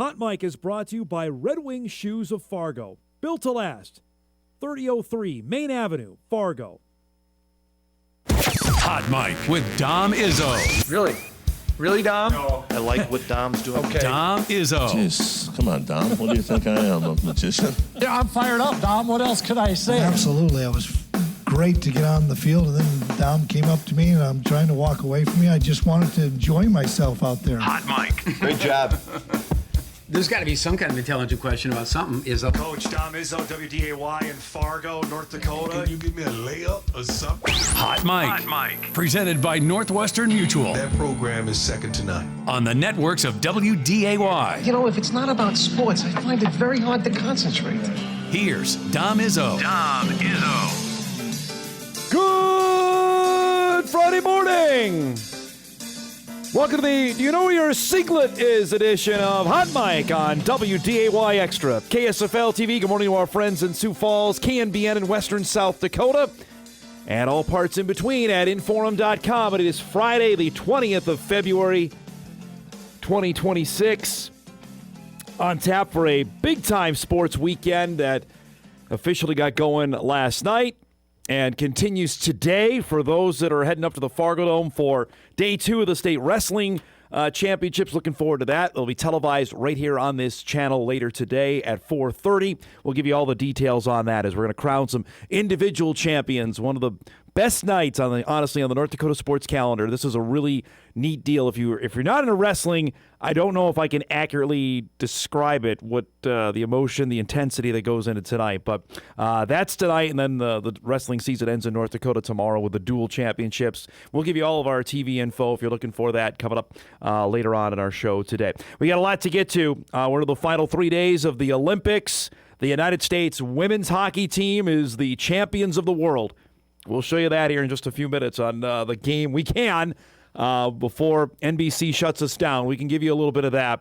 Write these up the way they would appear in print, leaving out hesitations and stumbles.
Hot Mic is brought to you by Red Wing Shoes of Fargo. Built to last. 3003 Main Avenue, Fargo. Hot Mic with Dom Izzo. Really? Really, Dom? No. I like what Dom's doing. Okay. Dom Izzo. Jeez, come on, Dom. What do you think I am, a magician? Yeah, I'm fired up, Dom. What else could I say? Absolutely. It was great to get on the field, and then Dom came up to me, and I'm trying to walk away from me. I just wanted to enjoy myself out there. Hot Mic. Great job. There's got to be some kind of intelligent question about something. Izzo. Coach Dom Izzo, WDAY in Fargo, North Dakota. Can you give me a layup or something? Hot Mic. Presented by Northwestern Mutual. That program is second to none. On the networks of WDAY. You know, if it's not about sports, I find it very hard to concentrate. Here's Dom Izzo. Good Friday morning. Welcome to the Do You Know Where Your Singlet Is edition of Hot Mic on WDAY Extra. KSFL TV, good morning to our friends in Sioux Falls, KNBN in western South Dakota, and all parts in between at Inforum.com. But it is Friday, the 20th of February, 2026. On tap for a big-time sports weekend that officially got going last night and continues today for those that are heading up to the Fargo Dome for day 2 of the state wrestling championships. Looking forward to that. It'll be televised right here on this channel later today at 4:30. We'll give you all the details on that as we're going to crown some individual champions. One of the best nights honestly on the North Dakota sports calendar. This is a really neat deal. If you're not into wrestling, I don't know if I can accurately describe it, what the emotion, the intensity that goes into tonight. But that's tonight, and then the wrestling season ends in North Dakota tomorrow with the dual championships. We'll give you all of our TV info if you're looking for that coming up later on in our show today. We got a lot to get to. We're in the final 3 days of the Olympics. The United States women's hockey team is the champions of the world. We'll show you that here in just a few minutes on the game we can before NBC shuts us down. We can give you a little bit of that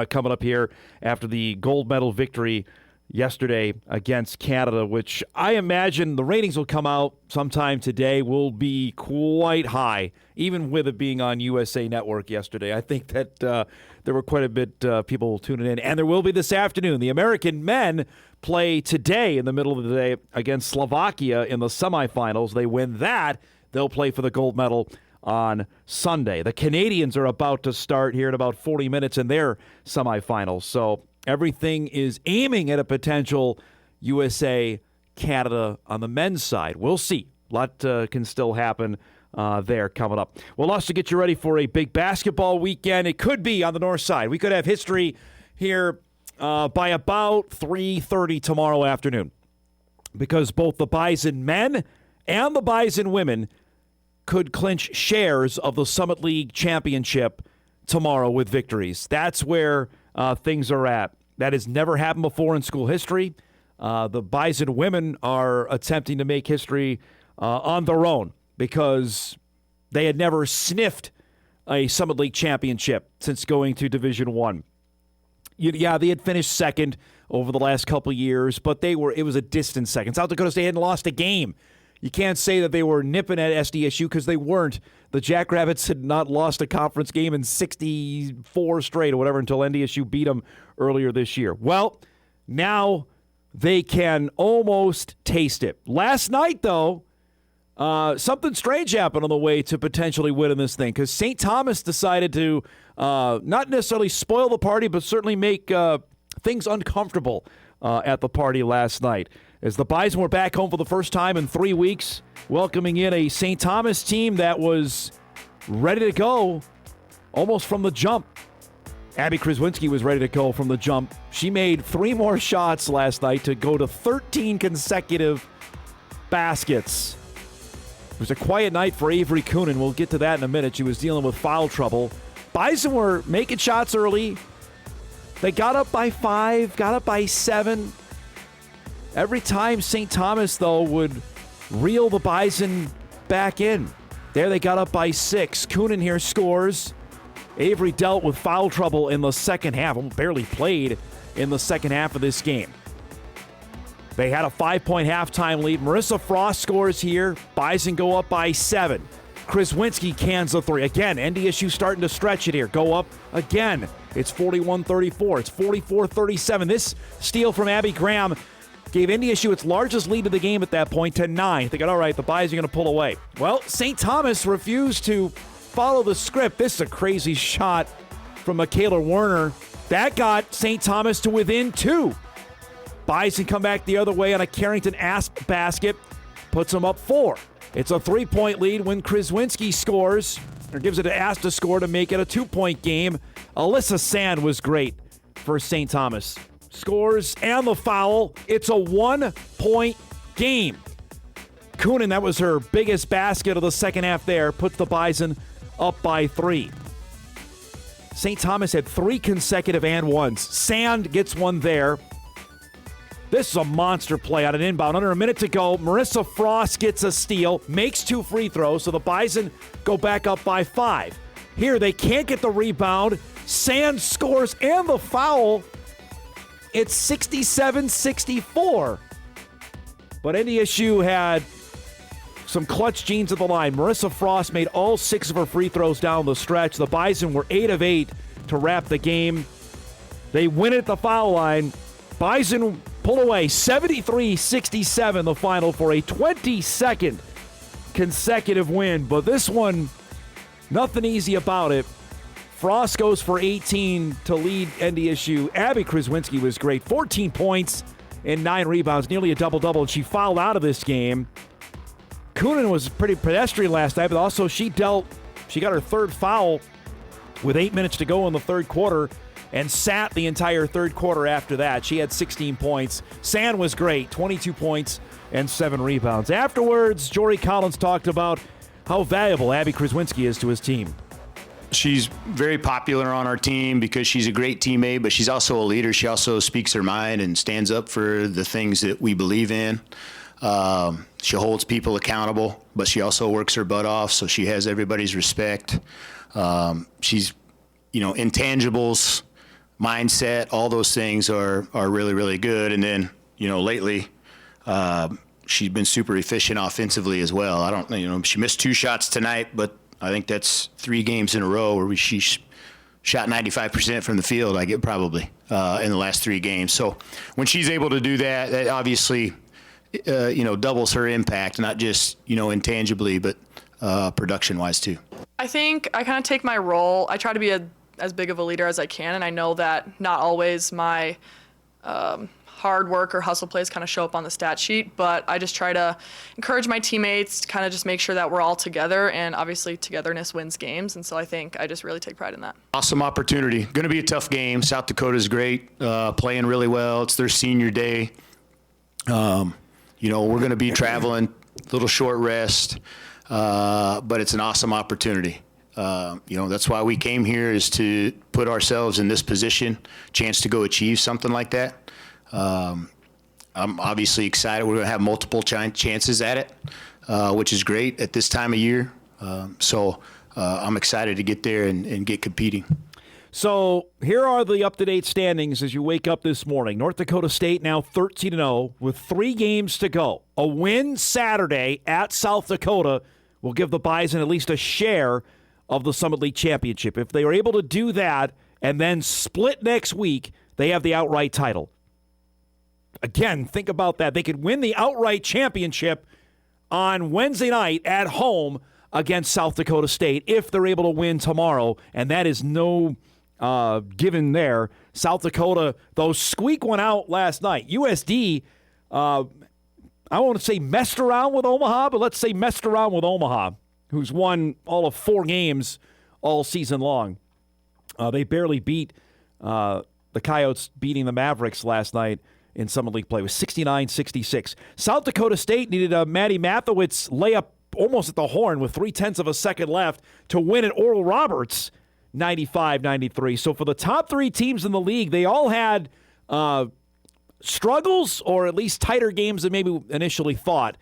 coming up here after the gold medal victory yesterday against Canada, which I imagine the ratings will come out sometime today, will be quite high, even with it being on USA Network yesterday. I think that there were quite a bit people tuning in, and there will be this afternoon. The American men play today in the middle of the day against Slovakia in the semifinals. They win that, they'll play for the gold medal on Sunday. The Canadians are about to start here in about 40 minutes in their semifinals. So everything is aiming at a potential USA-Canada on the men's side. We'll see. A lot can still happen there coming up. We'll also get you ready for a big basketball weekend. It could be on the north side. We could have history here by about 3:30 tomorrow afternoon, because both the Bison men and the Bison women could clinch shares of the Summit League championship tomorrow with victories. That's where things are at. That has never happened before in school history. The Bison women are attempting to make history on their own because they had never sniffed a Summit League championship since going to Division I. Yeah, they had finished second over the last couple of years, but it was a distant second. South Dakota State hadn't lost a game. You can't say that they were nipping at SDSU because they weren't. The Jackrabbits had not lost a conference game in 64 straight or whatever until NDSU beat them earlier this year. Well, now they can almost taste it. Last night, though, something strange happened on the way to potentially winning this thing, because St. Thomas decided to not necessarily spoil the party, but certainly make things uncomfortable at the party last night. As the Bison were back home for the first time in 3 weeks, welcoming in a St. Thomas team that was ready to go almost from the jump. Abby Kraswinski was ready to go from the jump. She made 3 more shots last night to go to 13 consecutive baskets. It was a quiet night for Avery Coonan. We'll get to that in a minute. She was dealing with foul trouble. Bison were making shots early. They got up by 5, got up by 7. Every time St. Thomas, though, would reel the Bison back in. There they got up by 6. Coonan here scores. Avery dealt with foul trouble in the second half. Barely played in the second half of this game. They had a 5-point halftime lead. Marissa Frost scores here. Bison go up by 7. Kraswinski cans the three. Again, NDSU starting to stretch it here. Go up again. It's 41-34. It's 44-37. This steal from Abby Graham gave NDSU its largest lead of the game at that point to 9. Thinking, all right, the Buys are going to pull away. Well, St. Thomas refused to follow the script. This is a crazy shot from Michaela Werner. That got St. Thomas to within 2. Bison come back the other way on a Carrington Asp basket. Puts them up 4. It's a 3-point lead when Kraswinski scores, or gives it to Asp to score to make it a 2-point game. Alyssa Sand was great for St. Thomas. Scores and the foul. It's a 1-point game. Coonan, that was her biggest basket of the second half there, puts the Bison up by 3. St. Thomas had 3 consecutive and ones. Sand gets one there. This is a monster play on an inbound. Under a minute to go, Marissa Frost gets a steal, makes 2 free throws, so the Bison go back up by 5. Here, they can't get the rebound. Sand scores and the foul. It's 67-64. But NDSU had some clutch genes at the line. Marissa Frost made all 6 of her free throws down the stretch. The Bison were 8 of 8 to wrap the game. They win at the foul line. Bison pull away 73-67, the final, for a 22nd consecutive win. But this one, nothing easy about it. Frost goes for 18 to lead NDSU. Abby Kraswinski was great. 14 points and 9 rebounds, nearly a double-double, and she fouled out of this game. Coonan was pretty pedestrian last night, but also she got her 3rd foul with 8 minutes to go in the 3rd quarter and sat the entire 3rd quarter after that. She had 16 points. Sand was great, 22 points and 7 rebounds. Afterwards, Jory Collins talked about how valuable Abby Kraswinski is to his team. She's very popular on our team because she's a great teammate, but she's also a leader. She also speaks her mind and stands up for the things that we believe in. She holds people accountable, but she also works her butt off, so she has everybody's respect. She's, intangibles, mindset, all those things are really, really good. And then, lately, she's been super efficient offensively as well. She missed 2 shots tonight, but I think that's 3 games in a row where she shot 95% from the field, probably, in the last 3 games. So when she's able to do that, that obviously, doubles her impact, not just, intangibly, but production-wise too. I think I kind of take my role. I try to be as big of a leader as I can, and I know that not always my hard work or hustle plays kind of show up on the stat sheet, but I just try to encourage my teammates to kind of just make sure that we're all together, and obviously togetherness wins games, and so I think I just really take pride in that. Awesome opportunity. Going to be a tough game. South Dakota's great, playing really well. It's their senior day. We're going to be traveling, a little short rest, but it's an awesome opportunity. That's why we came here, is to put ourselves in this position, chance to go achieve something like that. I'm obviously excited. We're going to have multiple chances at it, which is great at this time of year. So I'm excited to get there and get competing. So here are the up-to-date standings as you wake up this morning. North Dakota State now 13-0 with 3 games to go. A win Saturday at South Dakota will give the Bison at least a share of the Summit League Championship. If they are able to do that and then split next week, they have the outright title. Again, think about that. They could win the outright championship on Wednesday night at home against South Dakota State if they're able to win tomorrow, and that is no given there. South Dakota, though, squeak one out last night. USD, I won't say messed around with Omaha, but let's say messed around with Omaha, who's won all of 4 games all season long. They barely beat the Coyotes, beating the Mavericks last night in Summit League play. It was 69-66. South Dakota State needed a Maddie Mathowitz layup almost at the horn with 0.3 of a second left to win at Oral Roberts 95-93. So for the top 3 teams in the league, they all had struggles or at least tighter games than maybe initially thought.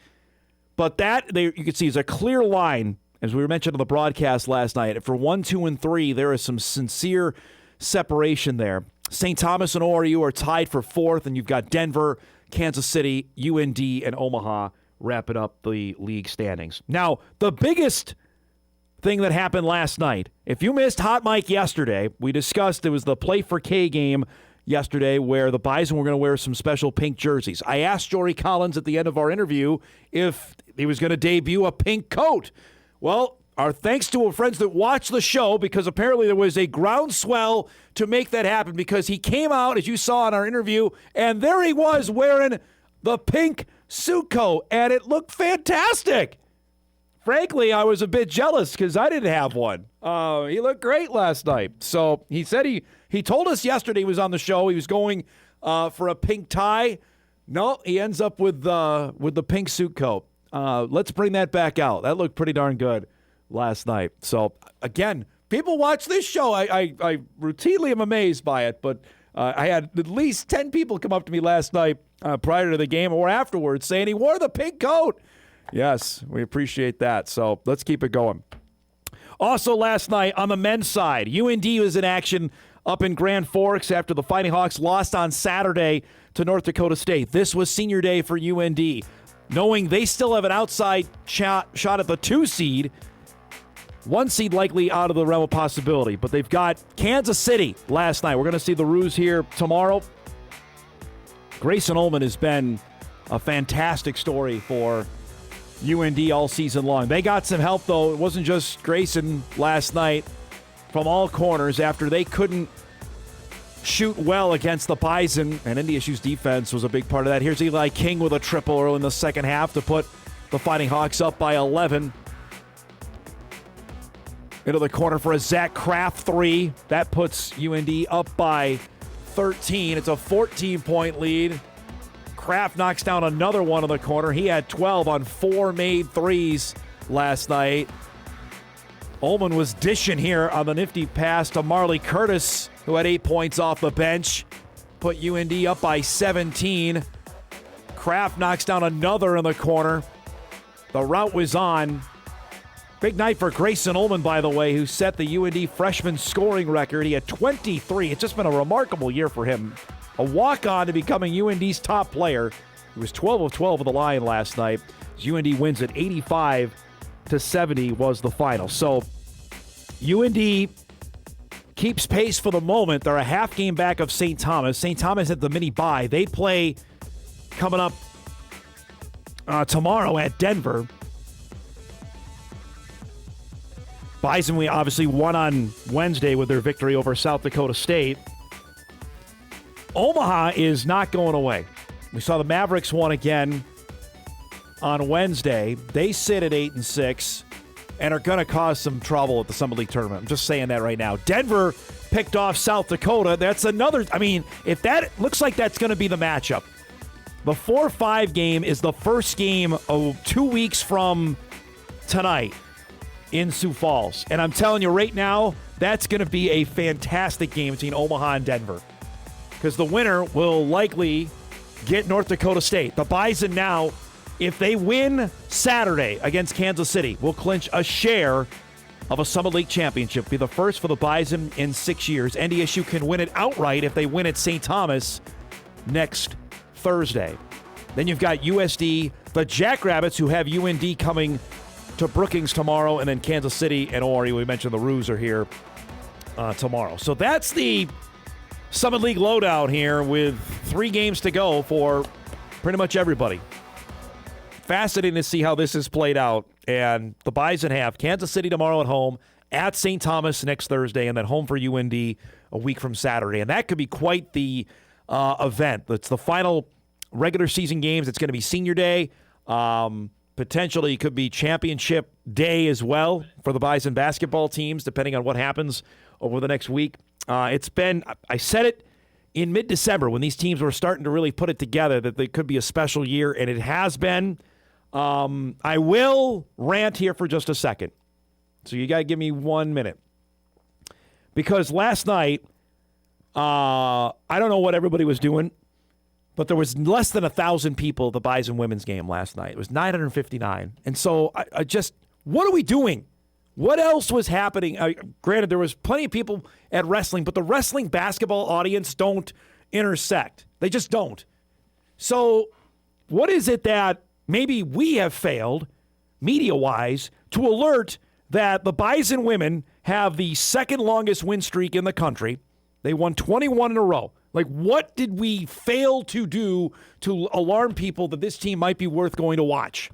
But that, you can see, is a clear line, as we mentioned on the broadcast last night. For 1, 2, and 3, there is some sincere separation there. St. Thomas and ORU are tied for 4th, and you've got Denver, Kansas City, UND, and Omaha wrapping up the league standings. Now, the biggest thing that happened last night. If you missed Hot Mike yesterday, we discussed it was the Play for K game yesterday where the Bison were going to wear some special pink jerseys. I asked Jory Collins at the end of our interview if he was going to debut a pink coat. Well, our thanks to our friends that watched the show, because apparently there was a groundswell to make that happen, because he came out, as you saw in our interview, and there he was wearing the pink suit coat, and it looked fantastic. Frankly, I was a bit jealous because I didn't have one. He looked great last night. So he said he told us yesterday he was on the show. He was going for a pink tie. No, he ends up with the pink suit coat. Let's bring that back out. That looked pretty darn good last night. So, again, people watch this show. I routinely am amazed by it, but I had at least 10 people come up to me last night prior to the game or afterwards saying he wore the pink coat. Yes, we appreciate that. So let's keep it going. Also last night on the men's side, UND was in action up in Grand Forks after the Fighting Hawks lost on Saturday to North Dakota State. This was senior day for UND, knowing they still have an outside shot at the 2 seed. 1 seed likely out of the realm of possibility, but they've got Kansas City last night. We're going to see the Roos here tomorrow. Grayson Ullman has been a fantastic story for UND all season long. They got some help, though. It wasn't just Grayson last night from all corners after they couldn't shoot well against the Bison, and NDSU's defense was a big part of that. Here's Eli King with a triple early in the second half to put the Fighting Hawks up by 11. Into the corner for a Zach Kraft 3. That puts UND up by 13. It's a 14-point lead. Kraft knocks down another one in the corner. He had 12 on 4 made threes last night. Ullman was dishing here on the nifty pass to Marley Curtis, who had 8 points off the bench. Put UND up by 17. Kraft knocks down another in the corner. The route was on. Big night for Grayson Ullman, by the way, who set the UND freshman scoring record. He had 23. It's just been a remarkable year for him. A walk-on to becoming UND's top player. He was 12 of 12 of the line last night. UND wins at 85-70 was the final. So UND keeps pace for the moment. They're a half game back of St. Thomas. St. Thomas at the mini bye. They play coming up tomorrow at Denver. Bison, we obviously won on Wednesday with their victory over South Dakota State. Omaha is not going away. We saw the Mavericks won again on Wednesday. They sit at 8-6 and are going to cause some trouble at the Summit League tournament. I'm just saying that right now. Denver picked off South Dakota. That's another. I mean, if that looks like that's going to be the matchup. The 4-5 game is the first game of 2 weeks from tonight in Sioux Falls. And I'm telling you right now, that's going to be a fantastic game between Omaha and Denver, because the winner will likely get North Dakota State. The Bison now, if they win Saturday against Kansas City, will clinch a share of a Summit League championship. Be the first for the Bison in 6 years. NDSU can win it outright if they win at St. Thomas next Thursday. Then you've got USD, the Jackrabbits, who have UND coming to Brookings tomorrow, and then Kansas City and Ori. We mentioned the Roos are here tomorrow. So that's the Summit League lowdown here with 3 games to go for pretty much everybody. Fascinating to see how this is played out. And the Bison have Kansas City tomorrow at home, at St. Thomas next Thursday, and then home for UND a week from Saturday. And that could be quite the event. It's the final regular season games. It's going to be senior day. Potentially it could be championship day as well for the Bison basketball teams, depending on what happens over the next week. It's been, I said it in mid-December when these teams were starting to really put it together, that they could be a special year, and it has been. I will rant here for just a second. So you got to give me 1 minute. Because last night, I don't know what everybody was doing, but there was less than 1,000 people at the Bison women's game last night. It was 959. And so I just, what are we doing? What else was happening? Granted, there was plenty of people at wrestling, but the wrestling basketball audience don't intersect. They just don't. So what is it that maybe we have failed, media-wise, to alert that the Bison women have the second longest win streak in the country. They won 21 in a row. Like, what did we fail to do to alarm people that this team might be worth going to watch?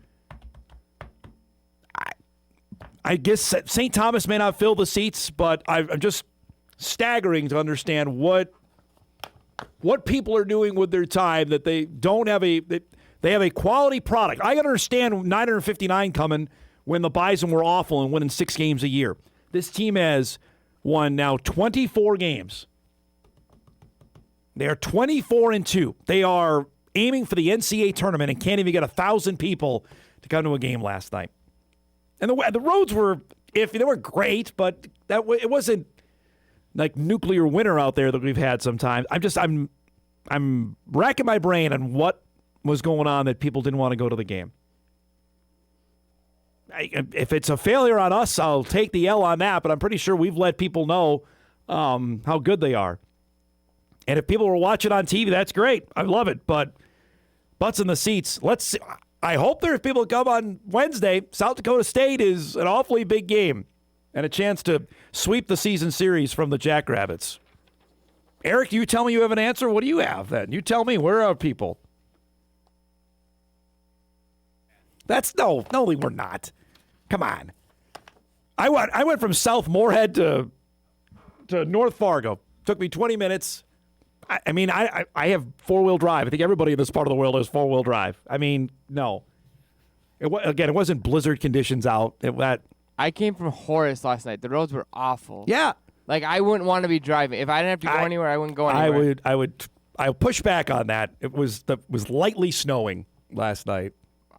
I guess St. Thomas may not fill the seats, but I'm just staggering to understand what people are doing with their time, that they don't have they have a quality product. I understand 959 coming when the Bison were awful and winning 6 games a year. This team has won now 24 games. They are 24-2. They are aiming for the NCAA tournament and can't even get 1,000 people to come to a game last night. And the roads were iffy. They were great, but it wasn't like nuclear winter out there that we've had sometimes. I'm racking my brain on what was going on that people didn't want to go to the game. If it's a failure on us, I'll take the L on that, but I'm pretty sure we've let people know how good they are. And if people were watching on TV, that's great. I love it, but butts in the seats. Let's see. I hope there's people come on Wednesday. South Dakota State is an awfully big game and a chance to sweep the season series from the Jackrabbits. Eric, you tell me you have an answer. What do you have then? You tell me. Where are people? No, we're not. Come on. I went from South Moorhead to North Fargo. Took me 20 minutes. I have four-wheel drive. I think everybody in this part of the world has four-wheel drive. No. It wasn't blizzard conditions out. I came from Horace last night. The roads were awful. Yeah. Like, I wouldn't want to be driving. If I didn't have to go anywhere, I wouldn't go anywhere. I would push back on that. It was lightly snowing last night.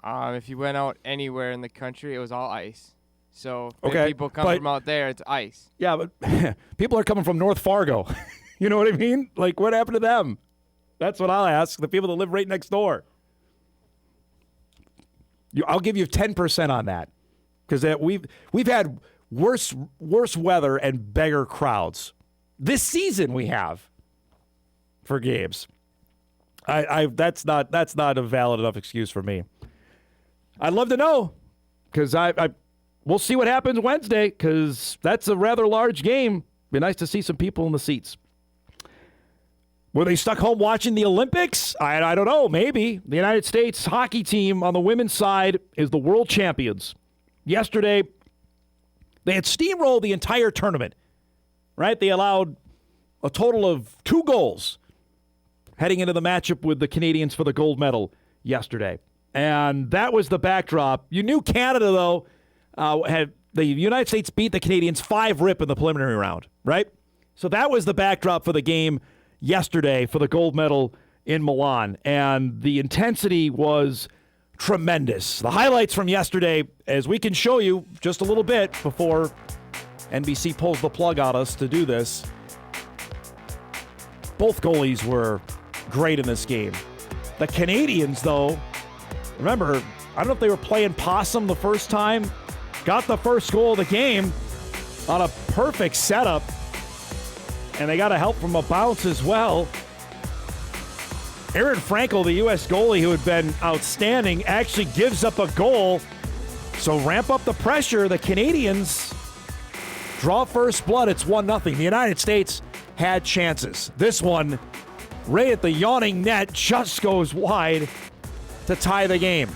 If you went out anywhere in the country, it was all ice. So if people come from out there, it's ice. Yeah, but people are coming from North Fargo. You know what I mean? Like, what happened to them? That's what I'll ask the people that live right next door. I'll give you 10% on that, because we've had worse weather and bigger crowds this season. We have for games. That's not a valid enough excuse for me. I'd love to know, because we'll see what happens Wednesday, because that's a rather large game. Be nice to see some people in the seats. Were they stuck home watching the Olympics? I don't know. Maybe. The United States hockey team on the women's side is the world champions. Yesterday, they had steamrolled the entire tournament, right? They allowed a total of 2 goals heading into the matchup with the Canadians for the gold medal yesterday. And that was the backdrop. You knew Canada, though, had the United States beat the Canadians 5-rip in the preliminary round, right? So that was the backdrop for the game yesterday for the gold medal in Milan. And the intensity was tremendous. The highlights from yesterday, as we can show you just a little bit before NBC pulls the plug on us to do this. Both goalies were great in this game. The Canadians, though, remember, I don't know if they were playing possum the first time, got the first goal of the game on a perfect setup, and they got a help from a bounce as well. Aaron Frankel, the U.S. goalie who had been outstanding, actually gives up a goal. So ramp up the pressure. The Canadians draw first blood. It's 1-0. The United States had chances. This one, right at the yawning net, just goes wide to tie the game.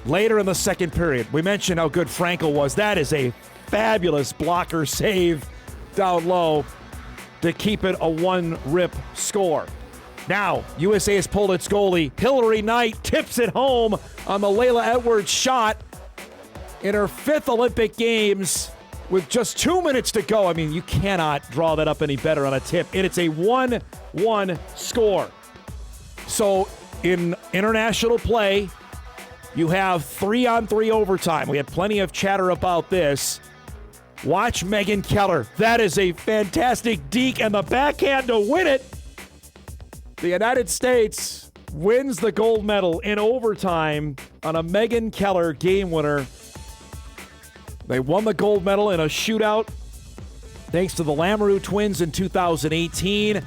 Later in the second period, we mentioned how good Frankel was. That is a fabulous blocker save down low to keep it a 1-rip score. Now, USA has pulled its goalie. Hillary Knight tips it home on the Layla Edwards shot in her 5th Olympic Games with just 2 minutes to go. I mean, you cannot draw that up any better on a tip. And it's a 1-1 score. So in international play, you have 3-on-3 overtime. We had plenty of chatter about this. Watch Megan Keller. That is a fantastic deke, and the backhand to win it. The United States wins the gold medal in overtime on a Megan Keller game winner. They won the gold medal in a shootout thanks to the Lamoureux twins in 2018.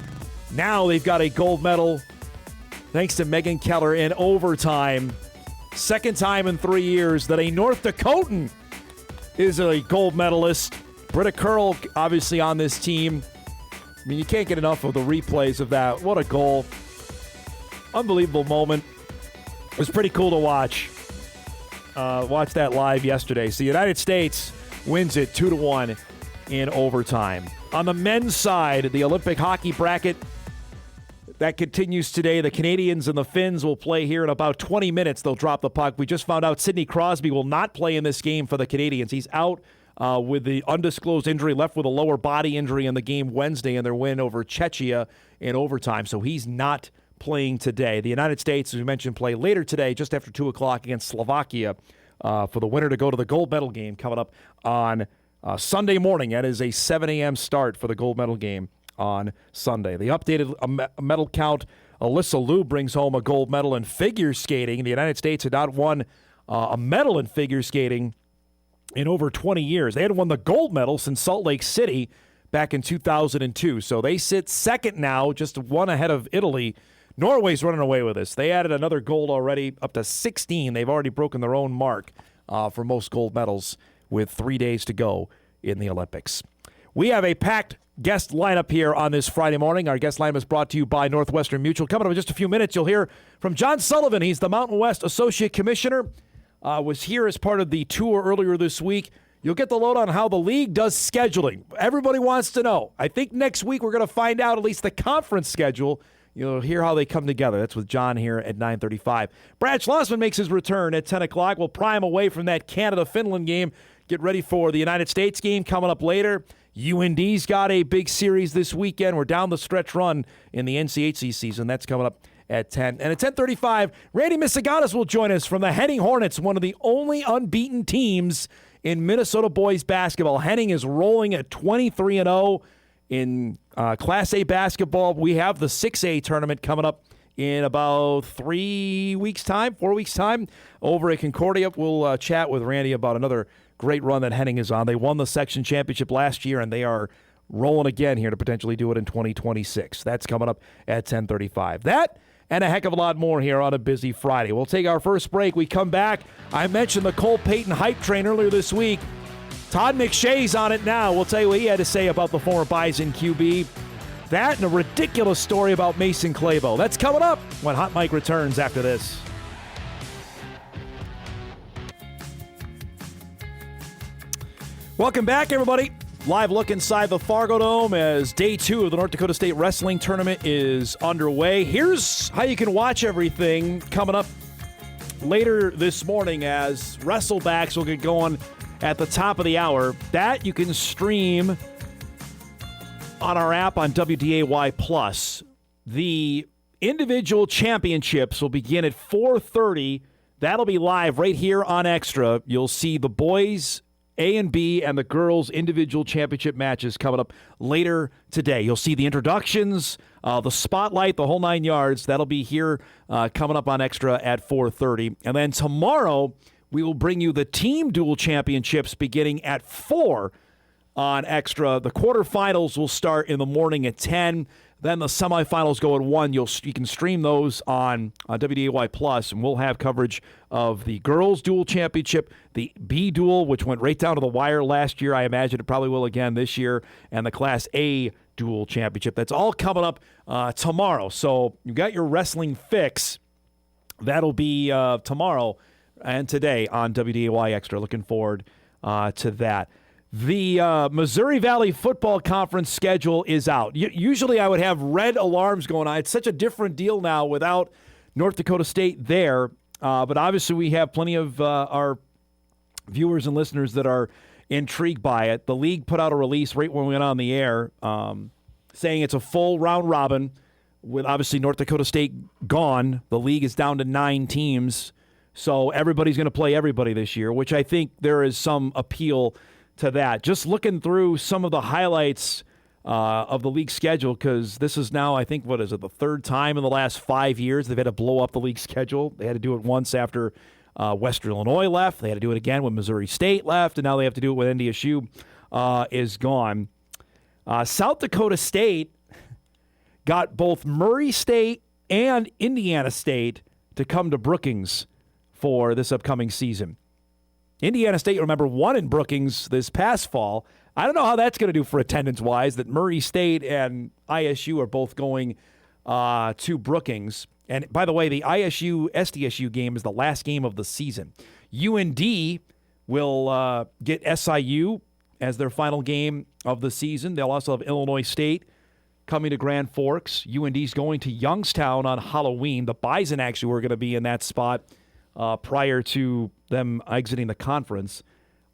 Now they've got a gold medal thanks to Megan Keller in overtime. Second time in 3 years that a North Dakotan is a gold medalist. Britta Curl, obviously, on this team. I mean, you can't get enough of the replays of that. What a goal. Unbelievable moment. It was pretty cool to watch. Watch that live yesterday. So the United States wins it 2-1 in overtime. On the men's side, the Olympic hockey bracket, that continues today. The Canadians and the Finns will play here in about 20 minutes. They'll drop the puck. We just found out Sidney Crosby will not play in this game for the Canadians. He's out with the undisclosed injury, left with a lower body injury in the game Wednesday in their win over Czechia in overtime. So he's not playing today. The United States, as we mentioned, play later today, just after 2 o'clock against Slovakia for the winner to go to the gold medal game coming up on Sunday morning. That is a 7 a.m. start for the gold medal game on Sunday. The updated medal count, Alyssa Liu brings home a gold medal in figure skating. The United States had not won a medal in figure skating in over 20 years. They had won the gold medal since Salt Lake City back in 2002. So they sit second now, just one ahead of Italy. Norway's running away with this. They added another gold already, up to 16. They've already broken their own mark for most gold medals with 3 days to go in the Olympics. We have a packed guest lineup here on this Friday morning. Our guest lineup is brought to you by Northwestern Mutual. Coming up in just a few minutes, you'll hear from John Sullivan. He's the Mountain West Associate Commissioner. Was here as part of the tour earlier this week. You'll get the load on how the league does scheduling. Everybody wants to know. I think next week we're going to find out at least the conference schedule. You'll hear how they come together. That's with John here at 9:35. Brad Schlossman makes his return at 10 o'clock. We'll pry him away from that Canada-Finland game. Get ready for the United States game coming up later. UND's got a big series this weekend. We're down the stretch run in the NCHC season. That's coming up at 10. And at 10:35, Randy Misegades will join us from the Henning Hornets, one of the only unbeaten teams in Minnesota boys basketball. Henning is rolling at 23-0 in Class A basketball. We have the 6A tournament coming up in about 4 weeks' time, over at Concordia. We'll chat with Randy about another great run that Henning is on. They won the section championship last year, and they are rolling again here to potentially do it in 2026. That's coming up at 10:35. That and a heck of a lot more here on a busy Friday. We'll take our first break. We come back. I mentioned the Cole Payton hype train earlier this week. Todd McShay's on it now. We'll tell you what he had to say about the former Bison QB. That and a ridiculous story about Mason Claybo. That's coming up when Hot Mike returns after this. Welcome back, everybody. Live look inside the Fargo Dome as day 2 of the North Dakota State Wrestling Tournament is underway. Here's how you can watch everything coming up later this morning as Wrestlebacks will get going at the top of the hour. That you can stream on our app on WDAY+. The individual championships will begin at 4:30. That'll be live right here on Extra. You'll see the boys A and B and the girls' individual championship matches coming up later today. You'll see the introductions, the spotlight, the whole 9 yards. That'll be here coming up on Extra at 4:30. And then tomorrow, we will bring you the team dual championships beginning at 4 on Extra. The quarterfinals will start in the morning at 10. Then the semifinals go at 1. You can stream those on WDAY+, and we'll have coverage of the girls' dual championship, the B dual, which went right down to the wire last year. I imagine it probably will again this year, and the Class A dual championship. That's all coming up tomorrow. So you got your wrestling fix. That'll be tomorrow and today on WDAY Extra. Looking forward to that. The Missouri Valley Football Conference schedule is out. Usually I would have red alarms going on. It's such a different deal now without North Dakota State there. But obviously we have plenty of our viewers and listeners that are intrigued by it. The league put out a release right when we went on the air saying it's a full round robin with obviously North Dakota State gone. The league is down to 9 teams. So everybody's going to play everybody this year, which I think there is some appeal to that. Just looking through some of the highlights of the league schedule, because this is now, I think, what is it, the 3rd time in the last 5 years they've had to blow up the league schedule. They had to do it once after Western Illinois left. They had to do it again when Missouri State left, and now they have to do it when NDSU is gone. South Dakota State got both Murray State and Indiana State to come to Brookings for this upcoming season. Indiana State, remember, won in Brookings this past fall. I don't know how that's going to do for attendance-wise, that Murray State and ISU are both going to Brookings. And by the way, the ISU-SDSU game is the last game of the season. UND will get SIU as their final game of the season. They'll also have Illinois State coming to Grand Forks. UND's going to Youngstown on Halloween. The Bison actually were going to be in that spot prior to them exiting the conference.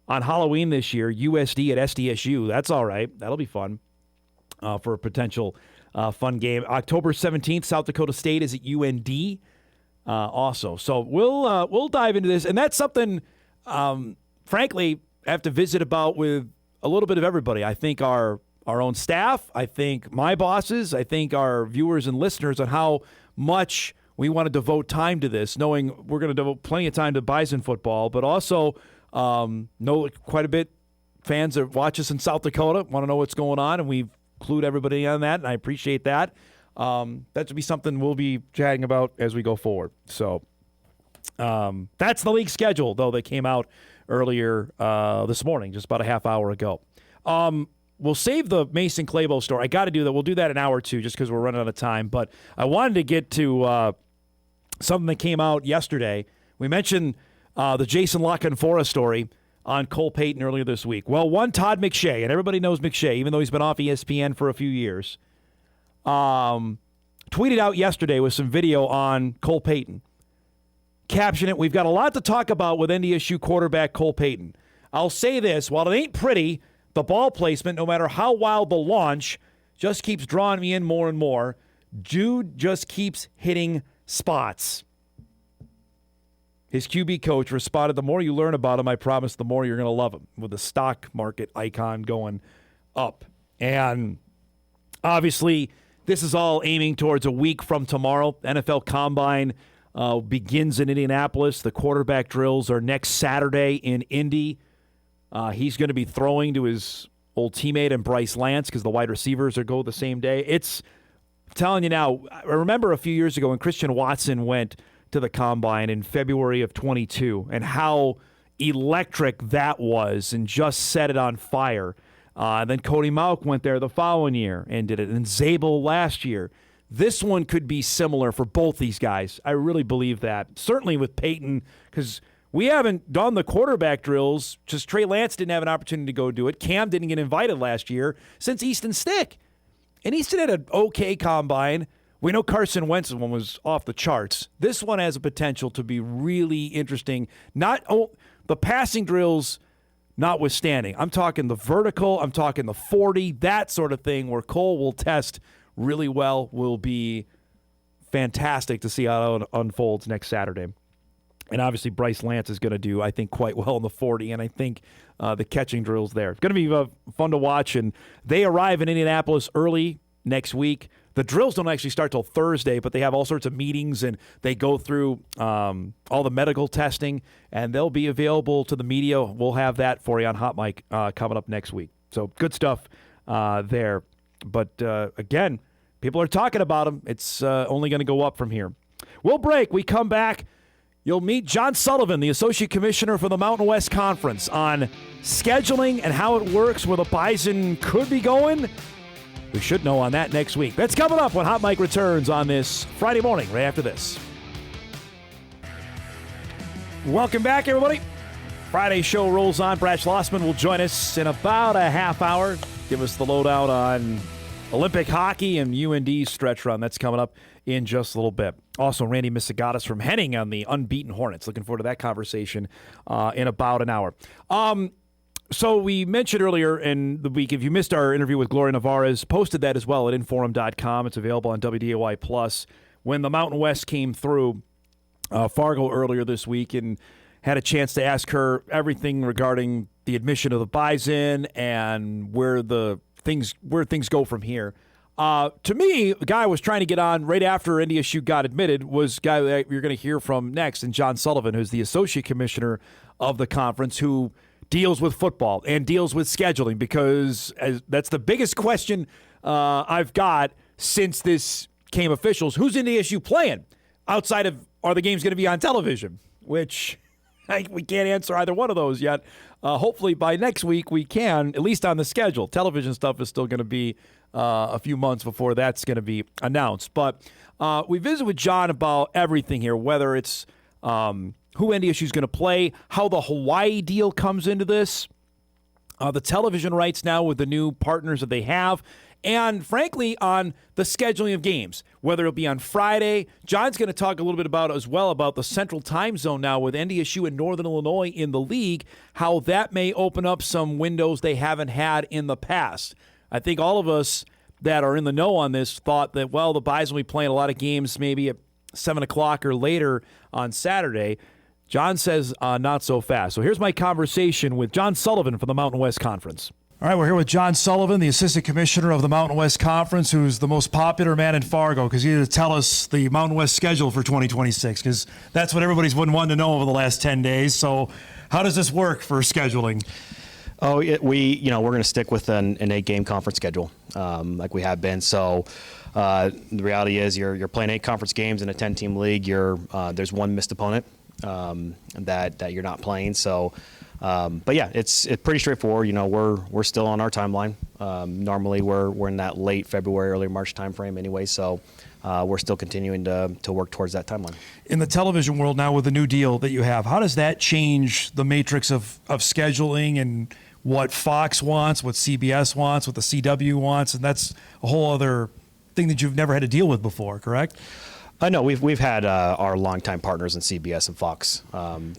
On Halloween this year, USD at SDSU. That's all right. That'll be fun for a potential fun game. October 17th, South Dakota State is at UND also. So we'll dive into this. And that's something, frankly, I have to visit about with a little bit of everybody. I think our own staff, I think my bosses, I think our viewers and listeners on how much we want to devote time to this, knowing we're going to devote plenty of time to Bison football, but also know quite a bit fans that watch us in South Dakota want to know what's going on, and we've clued everybody on that, and I appreciate that. That should be something we'll be chatting about as we go forward. So that's the league schedule, though, that came out earlier this morning, just about a half hour ago. We'll save the Mason Clabo story. I got to do that. We'll do that in an hour or two just because we're running out of time. But I wanted to get to something that came out yesterday. We mentioned the Jason Lockenfora story on Cole Payton earlier this week. Well, one Todd McShay, and everybody knows McShay, even though he's been off ESPN for a few years, tweeted out yesterday with some video on Cole Payton. Caption it, "We've got a lot to talk about with NDSU quarterback Cole Payton. I'll say this, while it ain't pretty, the ball placement, no matter how wild the launch, just keeps drawing me in more and more. Dude just keeps hitting spots." His QB coach responded, "The more you learn about him, I promise the more you're going to love him," with the stock market icon going up. And obviously, this is all aiming towards a week from tomorrow. NFL Combine begins in Indianapolis. The quarterback drills are next Saturday in Indy. He's going to be throwing to his old teammate and Bryce Lance because the wide receivers are go the same day. I'm telling you now, I remember a few years ago when Christian Watson went to the Combine in February of 22 and how electric that was and just set it on fire. Then Cody Mauch went there the following year and did it, and Zabel last year. This one could be similar for both these guys. I really believe that. Certainly with Peyton, because we haven't done the quarterback drills, just Trey Lance didn't have an opportunity to go do it. Cam didn't get invited last year since Easton Stick. And Easton had an okay combine. We know Carson Wentz's one was off the charts. This one has a potential to be really interesting. The passing drills notwithstanding. I'm talking the vertical, I'm talking the 40, that sort of thing where Cole will test really well, will be fantastic to see how it unfolds next Saturday. And obviously Bryce Lance is going to do, I think, quite well in the 40, and I think the catching drills there. It's going to be fun to watch, and they arrive in Indianapolis early next week. The drills don't actually start till Thursday, but they have all sorts of meetings, and they go through all the medical testing, and they'll be available to the media. We'll have that for you on Hot Mic coming up next week. So good stuff there. But, again, people are talking about them. It's only going to go up from here. We'll break. We come back. You'll meet John Sullivan, the Associate Commissioner for the Mountain West Conference, on scheduling and how it works, where the Bison could be going. We should know on that next week. That's coming up when Hot Mic returns on this Friday morning, right after this. Welcome back, everybody. Friday show rolls on. Brad Schlossman will join us in about a half hour. Give us the lowdown on Olympic hockey and UND's stretch run. That's coming up in just a little bit. Also, Randy Misegades from Henning on the unbeaten Hornets. Looking forward to that conversation in about an hour. So we mentioned earlier in the week, if you missed our interview with Gloria Navarez, posted that as well at inforum.com. It's available on WDAY+. When the Mountain West came through Fargo earlier this week and had a chance to ask her everything regarding the admission of the Bison and where things go from here. To me, the guy I was trying to get on right after NDSU got admitted was the guy that you're going to hear from next, and John Sullivan, who's the Associate Commissioner of the conference, who deals with football and deals with scheduling, because that's the biggest question I've got since this came officials. Who's NDSU playing outside of, are the games going to be on television? Which We can't answer either one of those yet. Hopefully by next week we can, at least on the schedule. Television stuff is still going to be a few months before that's going to be announced. But we visited with John about everything here, whether it's who NDSU's going to play, how the Hawaii deal comes into this, the television rights now with the new partners that they have, and frankly, on the scheduling of games, whether it'll be on Friday. John's going to talk a little bit about as well about the central time zone now with NDSU and Northern Illinois in the league, how that may open up some windows they haven't had in the past. I think all of us that are in the know on this thought that, well, the Bison will be playing a lot of games maybe at 7 o'clock or later on Saturday. John says not so fast. So here's my conversation with John Sullivan from the Mountain West Conference. All right, we're here with John Sullivan, the Assistant Commissioner of the Mountain West Conference, who's the most popular man in Fargo, because you need to tell us the Mountain West schedule for 2026, because that's what everybody's been wanting to know over the last 10 days. So how does this work for scheduling? Oh, we're going to stick with an 8-game conference schedule, like we have been. So the reality is you're playing 8 conference games in a 10-team league. There's one missed opponent that you're not playing. So. But yeah, it's pretty straightforward. We're still on our timeline. Normally we're in that late February, early March timeframe anyway. So we're still continuing to work towards that timeline. In the television world now with the new deal that you have, how does that change the matrix of scheduling and what Fox wants, what CBS wants, what the CW wants? And that's a whole other thing that you've never had to deal with before, correct? No, we've had our longtime partners in CBS and Fox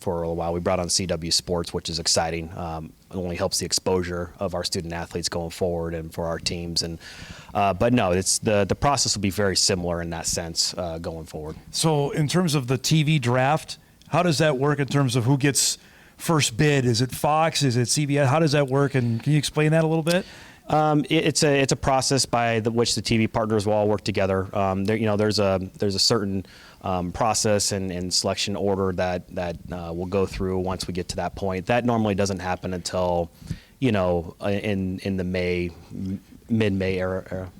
for a while. We brought on CW Sports, which is exciting. It only helps the exposure of our student athletes going forward and for our teams. And but no, it's the process will be very similar in that sense going forward. So in terms of the TV draft, how does that work in terms of who gets first bid? Is it Fox? Is it CBS? How does that work? And can you explain that a little bit? It's a process by which the TV partners will all work together. There's a certain process and selection order that we'll go through once we get to that point. That normally doesn't happen until, in the mid-May era.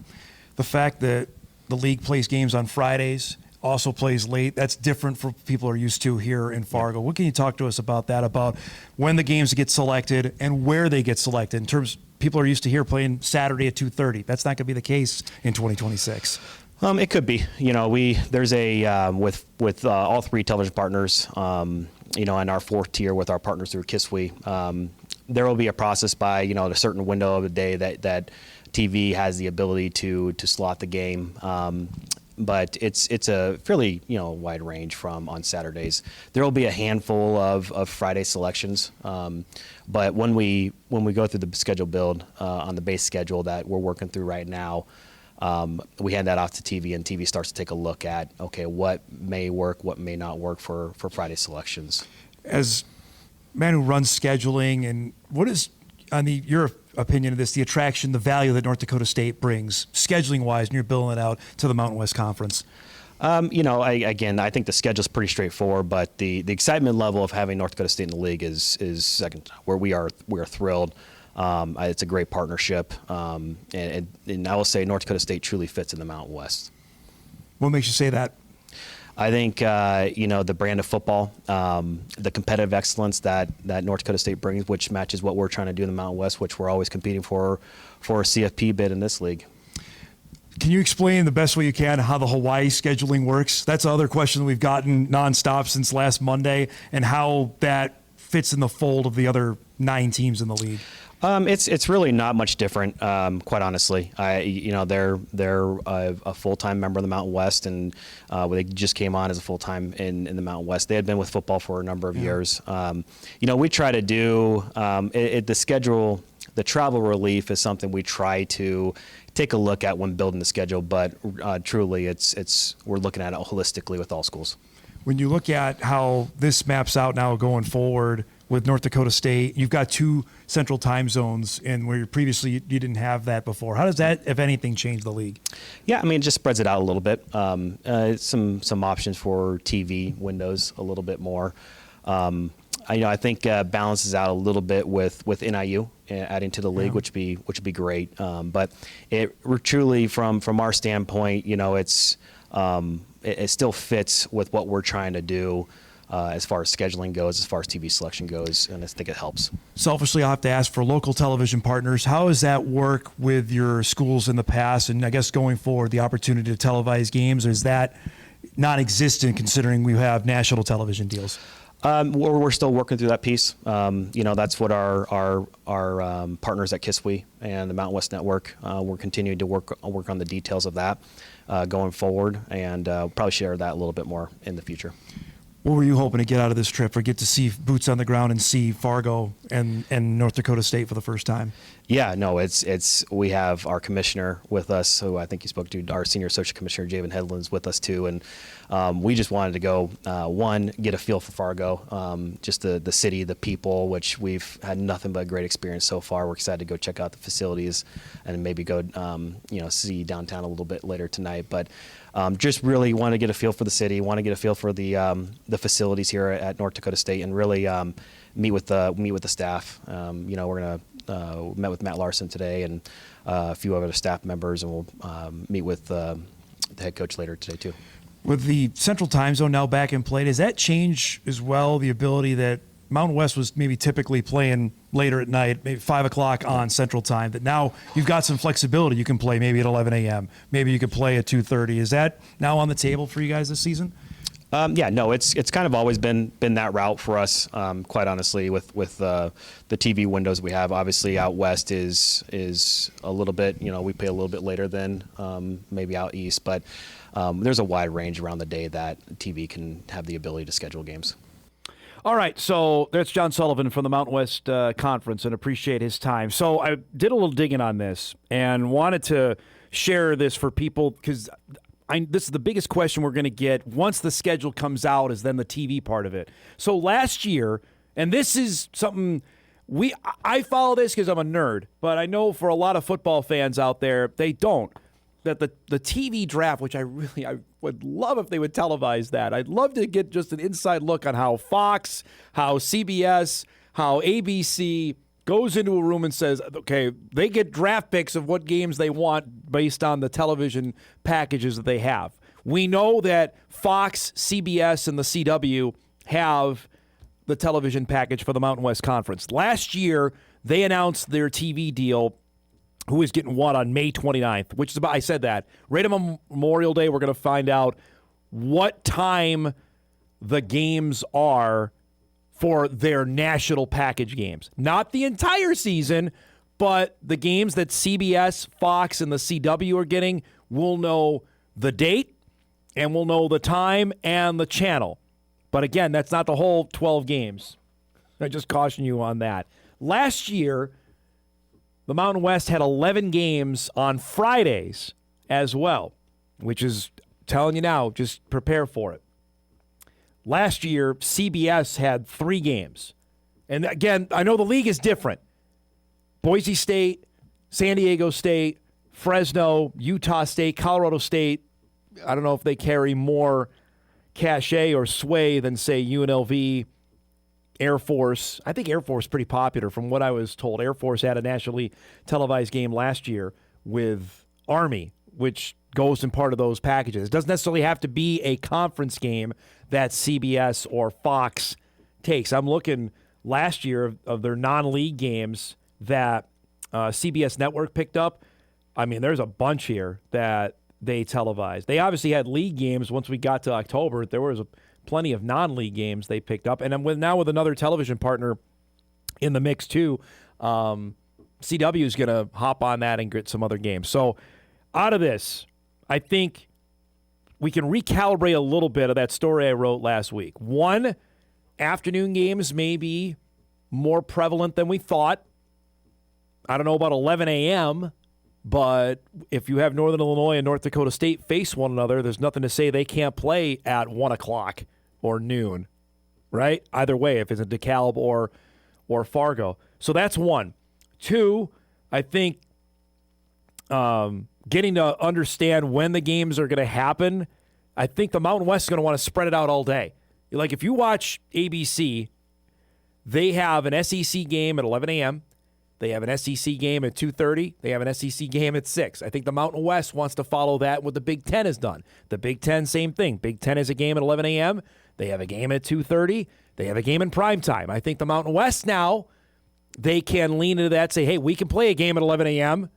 The fact that the league plays games on Fridays, also plays late, that's different from people are used to here in Fargo. What can you talk to us about that, about when the games get selected and where they get selected in terms people are used to here playing Saturday at 2:30. That's not going to be the case in 2026. It could be. There's a with all 3 television partners, and our 4th tier with our partners through KISWE, there will be a process by a certain window of the day that TV has the ability to slot the game. But it's a fairly wide range from on Saturdays. There will be a handful of Friday selections, but when we go through the schedule build on the base schedule that we're working through right now, we hand that off to TV, and TV starts to take a look at what may work, what may not work for Friday selections. As man who runs scheduling, and what is your opinion of this, the attraction, the value that North Dakota State brings, scheduling-wise, and you're billing it out to the Mountain West Conference? I think the schedule's pretty straightforward, but the excitement level of having North Dakota State in the league is second. Where we are thrilled. It's a great partnership, and I will say North Dakota State truly fits in the Mountain West. What makes you say that? I think, the brand of football, the competitive excellence that North Dakota State brings, which matches what we're trying to do in the Mountain West, which we're always competing for a CFP bid in this league. Can you explain the best way you can how the Hawaii scheduling works? That's the other question we've gotten nonstop since last Monday, and how that fits in the fold of the other 9 teams in the league. It's really not much different, quite honestly. They're a full-time member of the Mountain West, and they just came on as a full-time in the Mountain West. They had been with football for a number of years. We try to do the schedule. The travel relief is something we try to take a look at when building the schedule, but truly, we're looking at it holistically with all schools. When you look at how this maps out now going forward with North Dakota State, you've got 2 central time zones, and where previously you didn't have that before. How does that, if anything, change the league? Yeah, it just spreads it out a little bit. Some options for TV windows a little bit more. I think balances out a little bit with NIU adding to the league, which would be great. But it truly, from our standpoint, it still fits with what we're trying to do. as far as scheduling goes, as far as TV selection goes, and I think it helps. Selfishly, I'll have to ask for local television partners. How does that work with your schools in the past, and I guess going forward, the opportunity to televise games, or is that non-existent considering we have national television deals? We're still working through that piece. That's what our partners at Kiswe and the Mountain West Network, we're continuing to work on the details of that going forward, and probably share that a little bit more in the future. What were you hoping to get out of this trip, or get to see boots on the ground and see Fargo and North Dakota State for the first time? Yeah, no, it's we have our commissioner with us, who I think you spoke to, our senior associate commissioner, Javen Headland's with us too, and we just wanted to go, get a feel for Fargo, just the city, the people, which we've had nothing but a great experience so far. We're excited to go check out the facilities and maybe go, see downtown a little bit later tonight, but just really want to get a feel for the city, want to get a feel for the facilities here at North Dakota State, and really meet with the staff. We're gonna met with Matt Larson today and a few other staff members, and we'll meet with the head coach later today too. With the Central Time Zone now back in play, does that change as well the ability that Mountain West was maybe typically playing later at night, maybe 5 o'clock on Central Time, that now you've got some flexibility? You can play maybe at 11 a.m., maybe you could play at 2:30. Is that now on the table for you guys this season? It's kind of always been that route for us, quite honestly, with the TV windows we have. Obviously, out west is a little bit, we play a little bit later than maybe out east, but there's a wide range around the day that TV can have the ability to schedule games. All right, so that's John Sullivan from the Mountain West Conference, and appreciate his time. So I did a little digging on this and wanted to share this for people, because this is the biggest question we're going to get once the schedule comes out, is then the TV part of it. So last year, and this is something I follow this because I'm a nerd, but I know for a lot of football fans out there, they don't. That the TV draft, which I would love if they would televise that. I'd love to get just an inside look on how Fox, how CBS, how ABC goes into a room and says, okay, they get draft picks of what games they want based on the television packages that they have. We know that Fox, CBS, and the CW have the television package for the Mountain West Conference. Last year, they announced their TV deal, who is getting what, on May 29th, which is about, I said that. Right on Memorial Day, we're going to find out what time the games are for their national package games. Not the entire season, but the games that CBS, Fox, and the CW are getting, we'll know the date, and we'll know the time and the channel. But again, that's not the whole 12 games. I just caution you on that. Last year, the Mountain West had 11 games on Fridays as well, which is, telling you now, just prepare for it. Last year, CBS had 3 games. And again, I know the league is different. Boise State, San Diego State, Fresno, Utah State, Colorado State, I don't know if they carry more cachet or sway than, say, UNLV, Air Force. I think Air Force is pretty popular from what I was told. Air Force had a nationally televised game last year with Army, which goes in part of those packages. It doesn't necessarily have to be a conference game that CBS or Fox takes. I'm looking last year of their non-league games that CBS Network picked up. I mean, there's a bunch here that they televised. They obviously had league games once we got to October. There was plenty of non-league games they picked up. And now with another television partner in the mix too, CW is going to hop on that and get some other games. So out of this, I think we can recalibrate a little bit of that story I wrote last week. One, afternoon games may be more prevalent than we thought. I don't know about 11 a.m., but if you have Northern Illinois and North Dakota State face one another, there's nothing to say they can't play at 1 o'clock or noon, right? Either way, if it's in DeKalb or Fargo. So that's one. Two, I think getting to understand when the games are going to happen, I think the Mountain West is going to want to spread it out all day. Like if you watch ABC, they have an SEC game at 11 a.m., They have an SEC game at 2:30. They have an SEC game at 6. I think the Mountain West wants to follow that what the Big Ten has done. The Big Ten, same thing. Big Ten has a game at 11 a.m. They have a game at 2:30. They have a game in prime time. I think the Mountain West now, they can lean into that, say, hey, we can play a game at 11 a.m.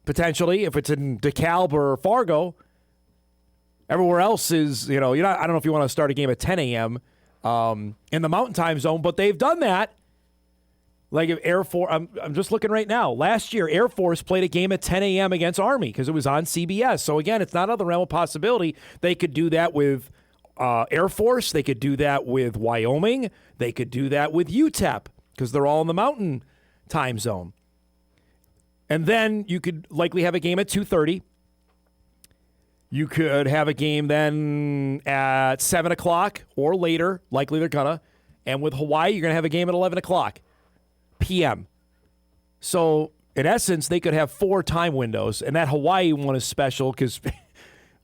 potentially if it's in DeKalb or Fargo. Everywhere else is, I don't know if you want to start a game at 10 a.m. In the Mountain Time Zone, but they've done that. Like if Air Force, I'm just looking right now. Last year, Air Force played a game at 10 a.m. against Army because it was on CBS. So again, it's not out of the realm of possibility. They could do that with Air Force. They could do that with Wyoming. They could do that with UTEP because they're all in the Mountain Time Zone. And then you could likely have a game at 2:30. You could have a game then at 7 o'clock or later. Likely they're gonna. And with Hawaii, you're going to have a game at 11 o'clock p.m. So, in essence, they could have 4 time windows. And that Hawaii one is special because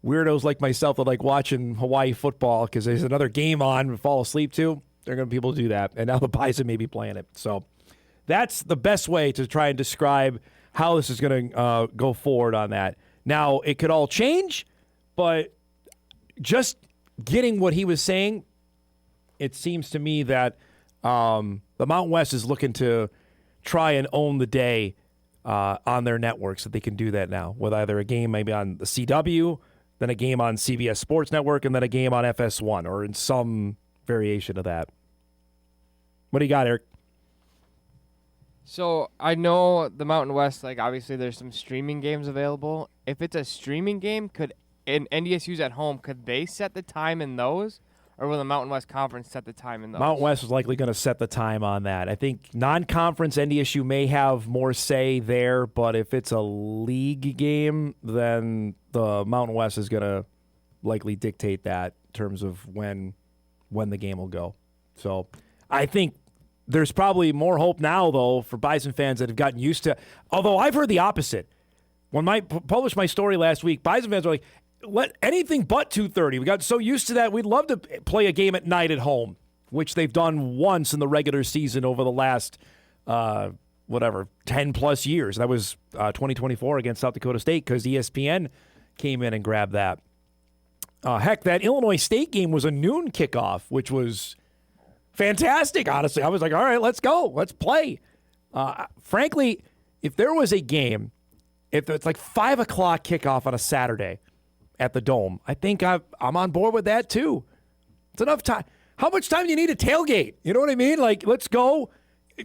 weirdos like myself that like watching Hawaii football because there's another game on to fall asleep to. They're going to be able to do that. And now the Bison may be playing it. So, that's the best way to try and describe how this is going to go forward on that. Now, it could all change, but just getting what he was saying, it seems to me that the Mountain West is looking to try and own the day on their networks, that they can do that now with either a game maybe on the CW, then a game on CBS Sports Network, and then a game on FS1 or in some variation of that. What do you got, Eric? So I know the Mountain West, like obviously there's some streaming games available. If it's a streaming game, could NDSU's at home, could they set the time in those? Or will the Mountain West Conference set the time in those? Mountain West is likely going to set the time on that. I think non-conference NDSU may have more say there, but if it's a league game, then the Mountain West is going to likely dictate that in terms of when the game will go. So I think there's probably more hope now, though, for Bison fans that have gotten used to. Although I've heard the opposite. When I published my story last week, Bison fans were like, let anything but 2:30. We got so used to that. We'd love to play a game at night at home, which they've done once in the regular season over the last, 10-plus years. That was 2024 against South Dakota State because ESPN came in and grabbed that. Heck, that Illinois State game was a noon kickoff, which was fantastic, honestly. I was like, all right, let's go. Let's play. Frankly, if there was a game, if it's like 5 o'clock kickoff on a Saturday at the Dome, I think I'm on board with that too. It's enough time. How much time do you need to tailgate? You know what I mean? Like, let's go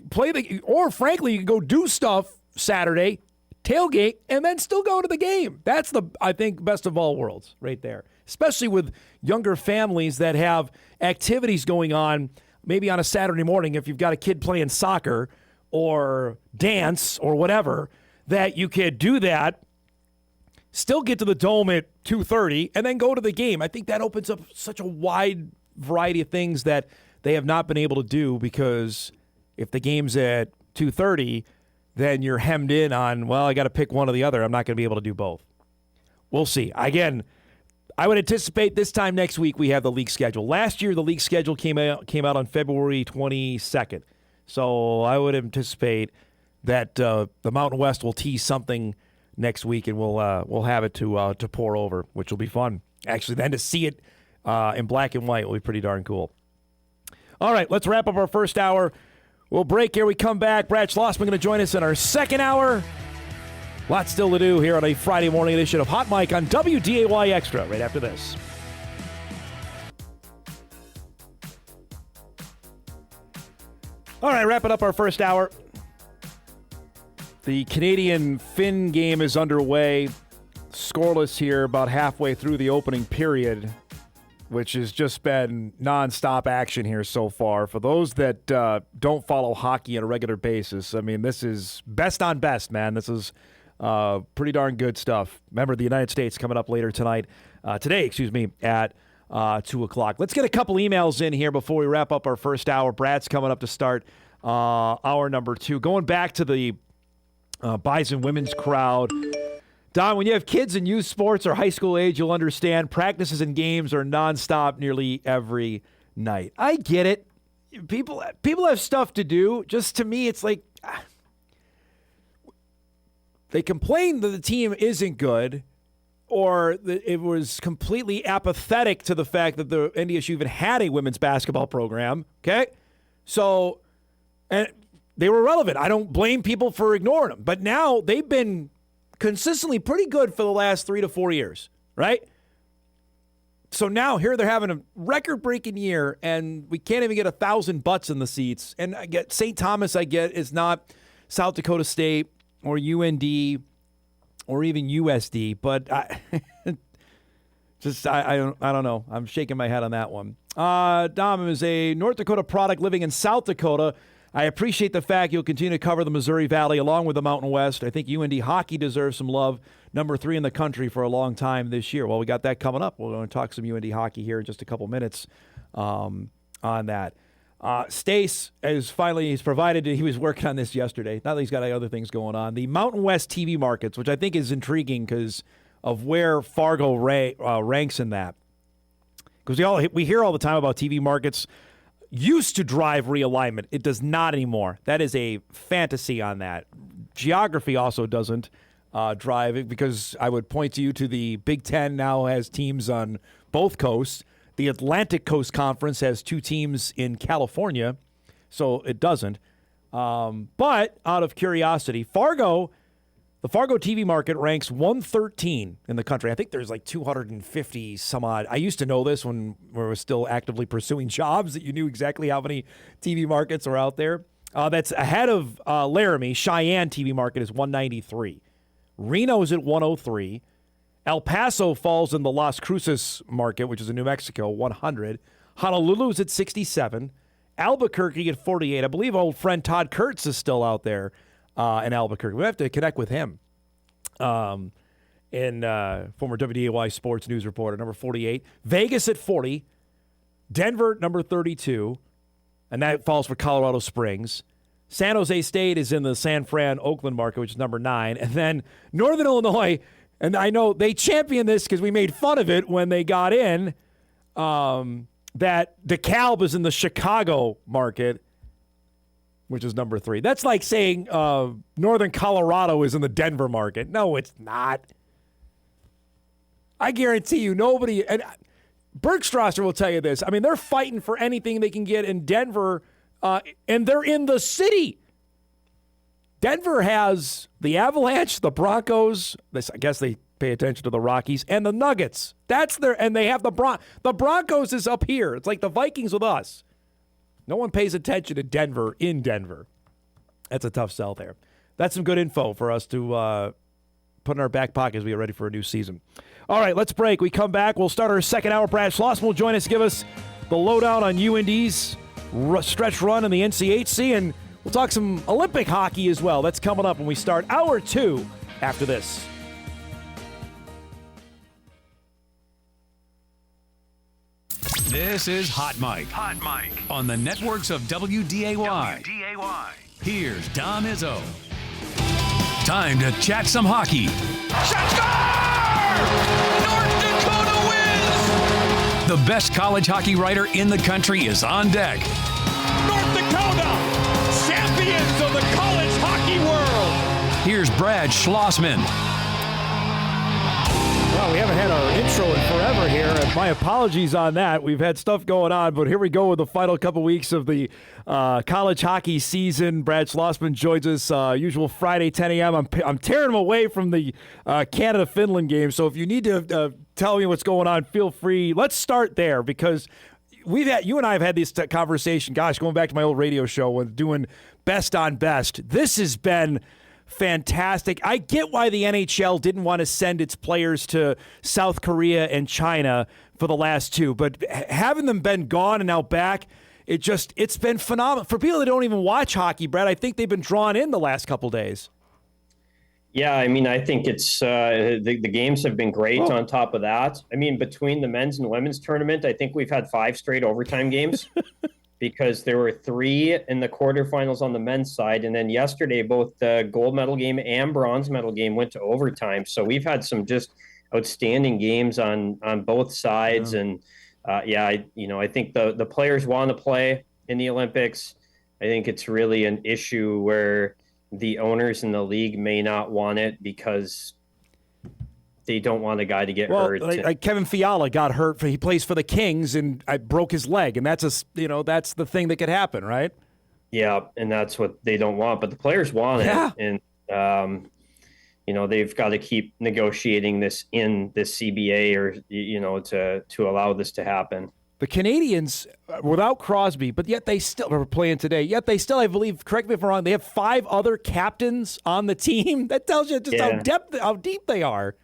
play or frankly, you can go do stuff Saturday, tailgate, and then still go to the game. That's I think, best of all worlds right there. Especially with younger families that have activities going on maybe on a Saturday morning if you've got a kid playing soccer or dance or whatever, that you could do that, still get to the Dome at 2:30, and then go to the game. I think that opens up such a wide variety of things that they have not been able to do because if the game's at 2:30, then you're hemmed in on, well, I got to pick one or the other. I'm not going to be able to do both. We'll see. Again, I would anticipate this time next week we have the league schedule. Last year, the league schedule came out on February 22nd. So I would anticipate that the Mountain West will tease something next week, and we'll have it to pour over, which will be fun. Actually, then to see it in black and white will be pretty darn cool. All right, let's wrap up our first hour. We'll break here. We come back. Brad Schlossman going to join us in our second hour. Lots still to do here on a Friday morning edition of Hot Mic on WDAY Extra right after this. All right, wrapping up our first hour. The Canadian-Finn game is underway. Scoreless here about halfway through the opening period, which has just been nonstop action here so far. For those that don't follow hockey on a regular basis, I mean, this is best on best, man. This is pretty darn good stuff. Remember, the United States coming up later today, at 2 o'clock. Let's get a couple emails in here before we wrap up our first hour. Brad's coming up to start hour number 2. Going back to the Bison women's crowd. Don, when you have kids in youth sports or high school age, you'll understand practices and games are nonstop nearly every night. I get it. People have stuff to do. Just to me, it's like they complain that the team isn't good, or that it was completely apathetic to the fact that the NDSU even had a women's basketball program. Okay, so and they were relevant. I don't blame people for ignoring them, but now they've been consistently pretty good for the last 3 to 4 years, right? So now here they're having a record-breaking year, and we can't even get 1,000 butts in the seats. And I get St. Thomas. I get is not South Dakota State or UND or even USD, but I don't know. I'm shaking my head on that one. Dom is a North Dakota product living in South Dakota. I appreciate the fact you'll continue to cover the Missouri Valley along with the Mountain West. I think UND hockey deserves some love. Number 3 in the country for a long time this year. Well, we got that coming up. We're going to talk some UND hockey here in just a couple minutes on that. Stace he's provided, he was working on this yesterday. Now that he's got other things going on. The Mountain West TV markets, which I think is intriguing because of where Fargo ranks in that. Because we hear all the time about TV markets used to drive realignment. It does not anymore. That is a fantasy on that. Geography also doesn't drive it, because I would point you to the Big Ten now has teams on both coasts. The Atlantic Coast Conference has 2 teams in California, so it doesn't. But out of curiosity, the Fargo TV market ranks 113 in the country. I think there's like 250 some odd. I used to know this when we were still actively pursuing jobs, that you knew exactly how many TV markets are out there. That's ahead of Laramie. Cheyenne TV market is 193. Reno's at 103. El Paso falls in the Las Cruces market, which is in New Mexico, 100. Honolulu's at 67. Albuquerque at 48. I believe old friend Todd Kurtz is still out there in Albuquerque. We have to connect with him. Former WDAY sports news reporter, number 48. Vegas at 40. Denver, number 32. And that falls for Colorado Springs. San Jose State is in the San Fran Oakland market, which is number 9. And then Northern Illinois, and I know they championed this because we made fun of it when they got in, that DeKalb is in the Chicago market, which is number 3. That's like saying Northern Colorado is in the Denver market. No, it's not. I guarantee you nobody, and Bergstrasser will tell you this. I mean, they're fighting for anything they can get in Denver, and they're in the city. Denver has the Avalanche, the Broncos. I guess they pay attention to the Rockies and the Nuggets. And they have the Broncos is up here. It's like the Vikings with us. No one pays attention to Denver in Denver. That's a tough sell there. That's some good info for us to put in our back pocket as we get ready for a new season. All right, let's break. We come back. We'll start our second hour. Brad Schlossman will join us, give us the lowdown on UND's stretch run in the NCHC, and we'll talk some Olympic hockey as well. That's coming up when we start hour 2 after this. This is Hot Mike. Hot Mike. On the networks of WDAY. Here's Dom Izzo. Time to chat some hockey. Shot score! North Dakota wins! The best college hockey writer in the country is on deck. North Dakota, champions of the college hockey world! Here's Brad Schlossman. Well, we haven't had our intro in forever here, and my apologies on that. We've had stuff going on, but here we go with the final couple weeks of the college hockey season. Brad Schlossman joins us, usual Friday, 10 a.m. I'm tearing him away from the Canada-Finland game, so if you need to tell me what's going on, feel free. Let's start there, because you and I have had this conversation, gosh, going back to my old radio show when doing Best on Best. This has been fantastic. I get why the NHL didn't want to send its players to South Korea and China for the last 2, but having them been gone and now back, it's been phenomenal. For people that don't even watch hockey, Brad, I think they've been drawn in the last couple days. Yeah, I mean, I think it's the games have been great. On top of that, I mean, between the men's and women's tournament, I think we've had 5 straight overtime games. Because there were 3 in the quarterfinals on the men's side. And then yesterday, both the gold medal game and bronze medal game went to overtime. So we've had some just outstanding games on both sides. Yeah. And I think the players want to play in the Olympics. I think it's really an issue where, the owners in the league may not want it because they don't want a guy to get hurt. Like Kevin Fiala got hurt. He plays for the Kings and I broke his leg, and that's that's the thing that could happen, right? Yeah, and that's what they don't want, but the players want it, and they've got to keep negotiating this in the CBA or to allow this to happen. The Canadians, without Crosby, but yet they still are playing today. Yet they still, I believe, correct me if I'm wrong, they have 5 other captains on the team. That tells you just how deep they are.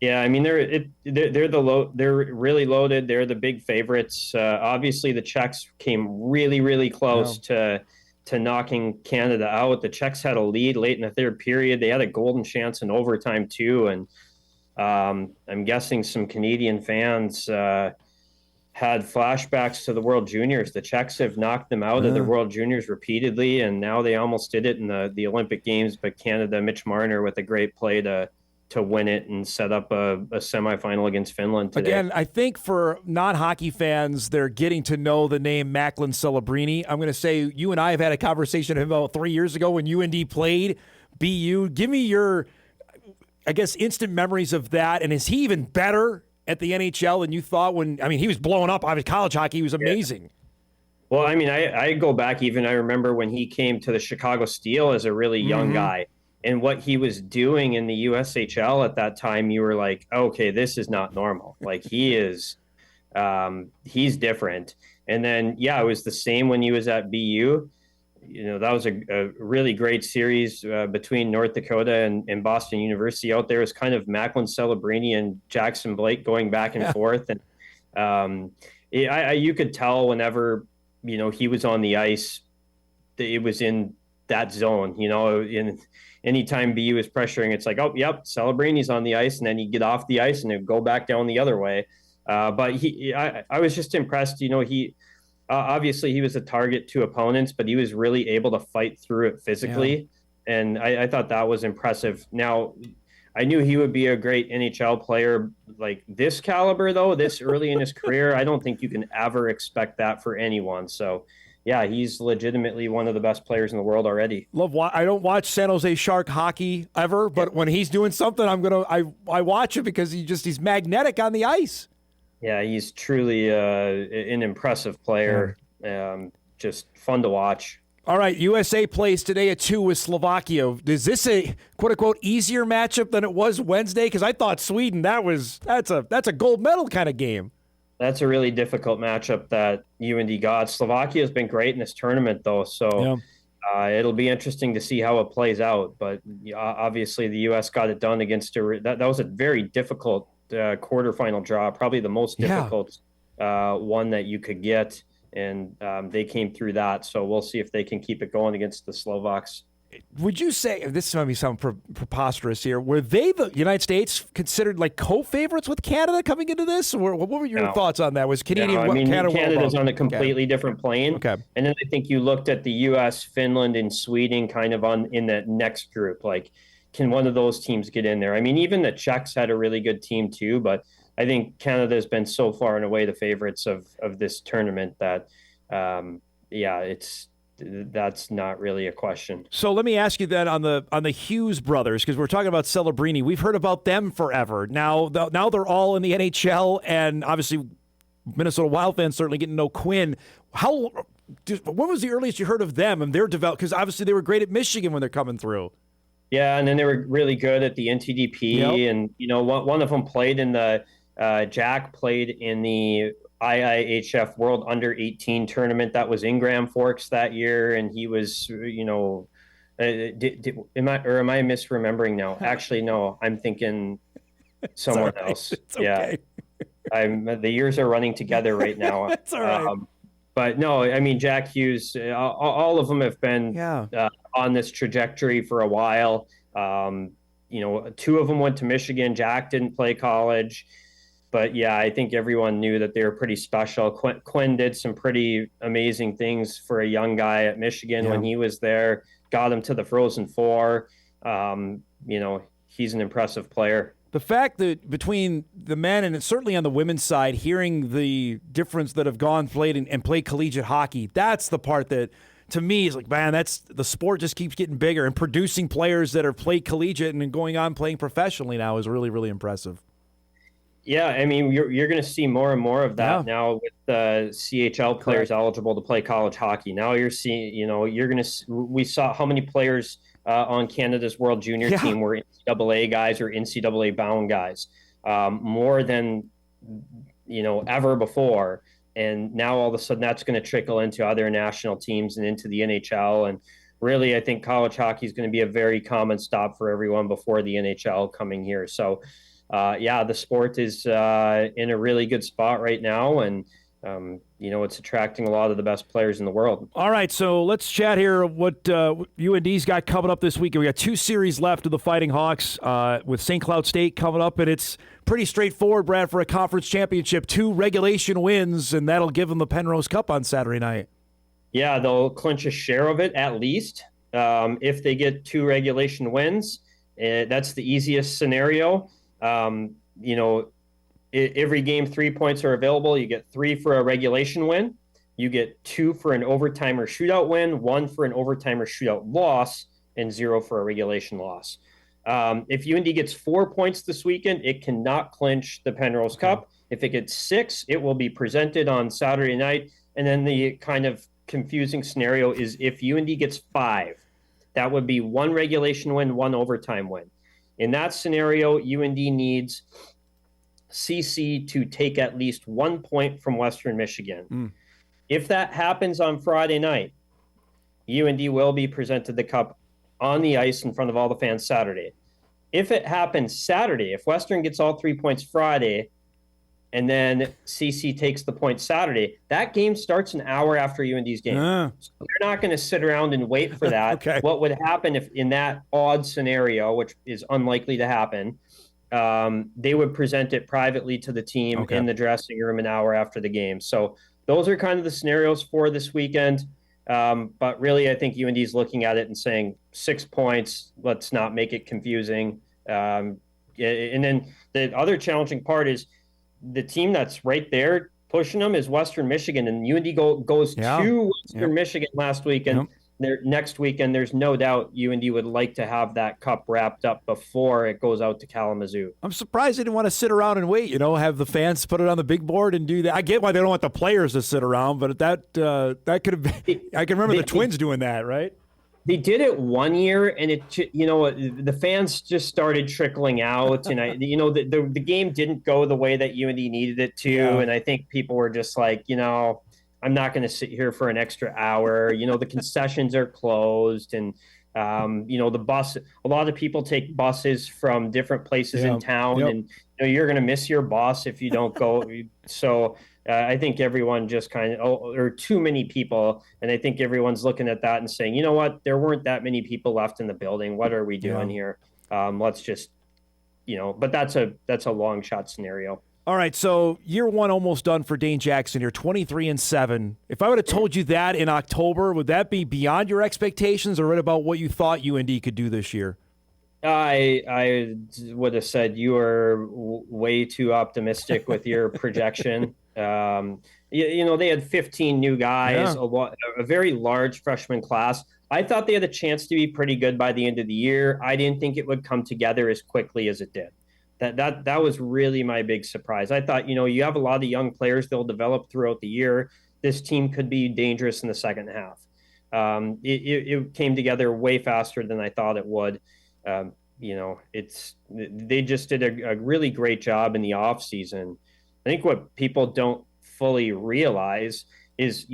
Yeah, I mean they're really loaded. They're the big favorites. Obviously, the Czechs came really, really close to knocking Canada out. The Czechs had a lead late in the third period. They had a golden chance in overtime too, and I'm guessing some Canadian fans had flashbacks to the World Juniors. The Czechs have knocked them out of the World Juniors repeatedly, and now they almost did it in the Olympic Games. But Canada, Mitch Marner with a great play to win it and set up a semifinal against Finland today. Again, I think for non-hockey fans, they're getting to know the name Macklin Celebrini. I'm going to say you and I have had a conversation about 3 years ago when UND played BU. Give me your, I guess, instant memories of that. And is he even better at the NHL than you thought when, I mean, he was blowing up. Obviously, college hockey, he was amazing. Yeah. Well, I mean, I go back even, I remember when he came to the Chicago Steel as a really young guy. And what he was doing in the USHL at that time, you were like, okay, this is not normal. Like he's different. And then, it was the same when he was at BU. That was a really great series between North Dakota and Boston University out there. It was kind of Macklin Celebrini and Jackson Blake going back and forth. And you could tell whenever, he was on the ice, it was in that zone, anytime BU is pressuring, it's like, oh, yep, Celebrini's on the ice, and then he'd get off the ice and it'd go back down the other way. But I was just impressed. He obviously he was a target to opponents, but he was really able to fight through it physically, and I thought that was impressive. Now, I knew he would be a great NHL player, like this caliber, though, this early in his career. I don't think you can ever expect that for anyone. So. Yeah, he's legitimately one of the best players in the world already. I don't watch San Jose Shark hockey ever, but when he's doing something, I watch it because he's magnetic on the ice. Yeah, he's truly an impressive player. Just fun to watch. All right, USA plays today at 2 with Slovakia. Is this a quote unquote easier matchup than it was Wednesday? Because I thought Sweden that's a gold medal kind of game. That's a really difficult matchup that UND got. Slovakia has been great in this tournament, though, so it'll be interesting to see how it plays out. But obviously, the U.S. got it done against that was a very difficult quarterfinal draw, probably the most difficult one that you could get, and they came through that. So we'll see if they can keep it going against the Slovaks. Would you say, this might be sound preposterous here, were they, the United States, considered like co-favorites with Canada coming into this? Or what were your thoughts on that? Was Canadian? No, I mean, Canada's on a completely different plane. Okay. And then I think you looked at the U.S., Finland, and Sweden kind of in that next group. Like, can one of those teams get in there? I mean, even the Czechs had a really good team too, but I think Canada has been so far and away the favorites of this tournament that, that's not really a question. So let me ask you then on the Hughes brothers, because we're talking about Celebrini. We've heard about them forever. Now they're all in the NHL, and obviously Minnesota Wild fans certainly getting to know Quinn. When was the earliest you heard of them and their development? Because obviously they were great at Michigan when they're coming through. Yeah, and then they were really good at the NTDP, and one of them played in the Jack played in the IIHF World Under 18 tournament that was in Grand Forks that year, and he was, am I misremembering now? Actually, no, I'm thinking someone else. Okay. Yeah, the years are running together right now. That's all right. But no, I mean, Jack Hughes, all of them have been on this trajectory for a while. Two of them went to Michigan. Jack didn't play college. But yeah, I think everyone knew that they were pretty special. Quinn did some pretty amazing things for a young guy at Michigan when he was there, got him to the Frozen Four. He's an impressive player. The fact that between the men and certainly on the women's side, hearing the difference that have played collegiate hockey, that's the part that to me is like, man, that's the sport just keeps getting bigger, and producing players that are played collegiate and going on playing professionally now is really, really impressive. Yeah, I mean, you're going to see more and more of that now with the CHL players eligible to play college hockey. Now you're seeing, we saw how many players on Canada's World Junior team were NCAA guys or NCAA bound guys, more than, ever before. And now all of a sudden that's going to trickle into other national teams and into the NHL. And really, I think college hockey is going to be a very common stop for everyone before the NHL coming here. So, the sport is in a really good spot right now, and it's attracting a lot of the best players in the world. All right, so let's chat here what UND's got coming up this weekend. We got 2 series left of the Fighting Hawks with St. Cloud State coming up, and it's pretty straightforward, Brad, for a conference championship. 2 regulation wins, and that'll give them the Penrose Cup on Saturday night. Yeah, they'll clinch a share of it at least. If they get 2 regulation wins, that's the easiest scenario. Every game 3 points are available. You get 3 for a regulation win. You get 2 for an overtime or shootout win, 1 for an overtime or shootout loss, and 0 for a regulation loss. If UND gets 4 points this weekend, it cannot clinch the Penrose Cup. If it gets 6, it will be presented on Saturday night. And then the kind of confusing scenario is if UND gets 5, that would be 1 regulation win, 1 overtime win. In that scenario, UND needs CC to take at least 1 point from Western Michigan. If that happens on Friday night, UND will be presented the cup on the ice in front of all the fans Saturday. If it happens Saturday, if Western gets all 3 points Friday, and then CC takes the point Saturday, that game starts an hour after UND's game. So they're not going to sit around and wait for that. What would happen if in that odd scenario, which is unlikely to happen, they would present it privately to the team in the dressing room an hour after the game. So those are kind of the scenarios for this weekend. But really, I think UND is looking at it and saying 6 points, let's not make it confusing. And then the other challenging part is the team that's right there pushing them is Western Michigan, and UND goes to Western Michigan last weekend. Next weekend, there's no doubt UND would like to have that cup wrapped up before it goes out to Kalamazoo. I'm surprised they didn't want to sit around and wait, have the fans put it on the big board and do that. I get why they don't want the players to sit around, but that could have been – I can remember the Twins doing that, right? They did it one year, and the fans just started trickling out, and the game didn't go the way that UND needed it to, and I think people were just like, I'm not going to sit here for an extra hour. The concessions are closed, and the bus. A lot of people take buses from different places in town, and you're going to miss your bus if you don't go. So. I think everyone just or too many people, and I think everyone's looking at that and saying, you know what, there weren't that many people left in the building. What are we doing here? Let's just, but that's a long shot scenario. All right, so year 1 almost done for Dane Jackson here, 23-7. If I would have told you that in October, would that be beyond your expectations or right about what you thought UND could do this year? I would have said you are way too optimistic with your projection. They had 15 new guys, a very large freshman class. I thought they had a chance to be pretty good by the end of the year. I didn't think it would come together as quickly as it did. That was really my big surprise. I thought, you have a lot of young players they'll develop throughout the year. This team could be dangerous in the second half. It came together way faster than I thought it would. They just did a really great job in the off season. I think what people don't fully realize is,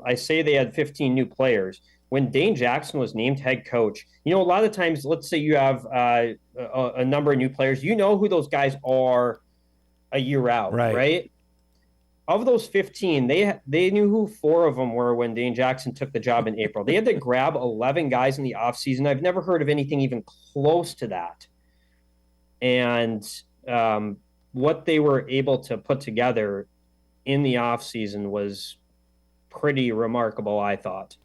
I say they had 15 new players. When Dane Jackson was named head coach, a lot of times, let's say you have a number of new players, who those guys are a year out, right? Of those 15, they knew who 4 of them were when Dane Jackson took the job in April. They had to grab 11 guys in the offseason. I've never heard of anything even close to that. And what they were able to put together in the offseason was pretty remarkable, I thought.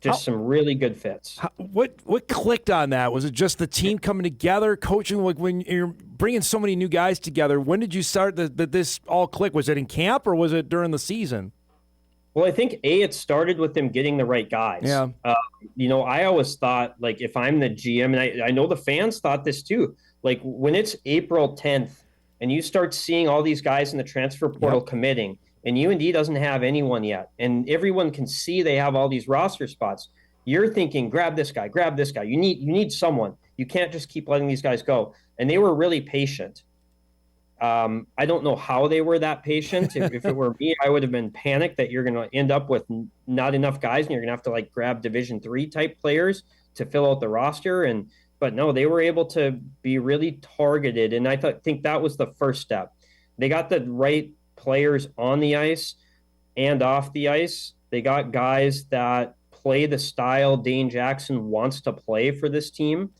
Just some really good fits. What clicked on that? Was it just the team coming together, coaching? Like when you're bringing so many new guys together, when did you start that this all click? Was it in camp or was it during the season? Well, I think it started with them getting the right guys. Yeah. I always thought, like, if I'm the GM, and I know the fans thought this too, like when it's April 10th and you start seeing all these guys in the transfer portal committing, and UND doesn't have anyone yet, and everyone can see they have all these roster spots, you're thinking, grab this guy. You need someone. You can't just keep letting these guys go. And they were really patient. I don't know how they were that patient. If it were me, I would have been panicked that you're going to end up with not enough guys, and you're going to have to like grab Division III type players to fill out the roster. But no, they were able to be really targeted, and I think that was the first step. They got the right players on the ice and off the ice. They got guys that play the style Dane Jackson wants to play for this team.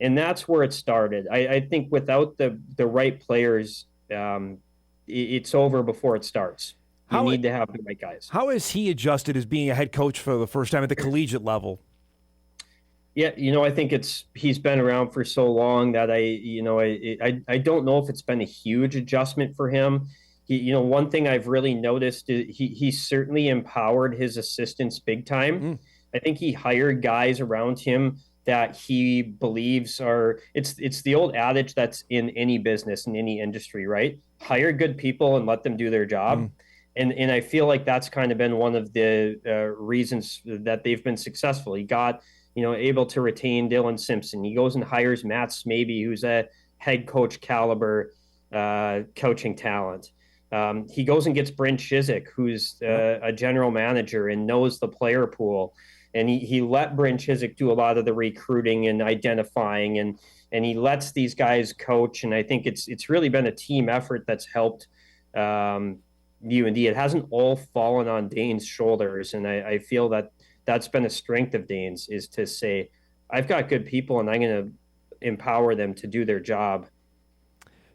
And that's where it started. I think without the right players, it's over before it starts. You need to have the right guys. How has he adjusted as being a head coach for the first time at the collegiate level? Yeah, I think he's been around for so long that I don't know if it's been a huge adjustment for him. One thing I've really noticed is he certainly empowered his assistants big time. I think he hired guys around him that he believes it's the old adage that's in any business, in any industry, right? Hire good people and let them do their job. And I feel like that's kind of been one of the reasons that they've been successful. He got, able to retain Dylan Simpson. He goes and hires Matt Smaby, who's a head coach caliber coaching talent. He goes and gets Brent Chizik, who's a general manager and knows the player pool. And he let Brent Chizik do a lot of the recruiting and identifying, and he lets these guys coach. And I think it's really been a team effort that's helped UND. It hasn't all fallen on Dane's shoulders. And I feel that that's been a strength of Dane's, is to say, I've got good people and I'm going to empower them to do their job.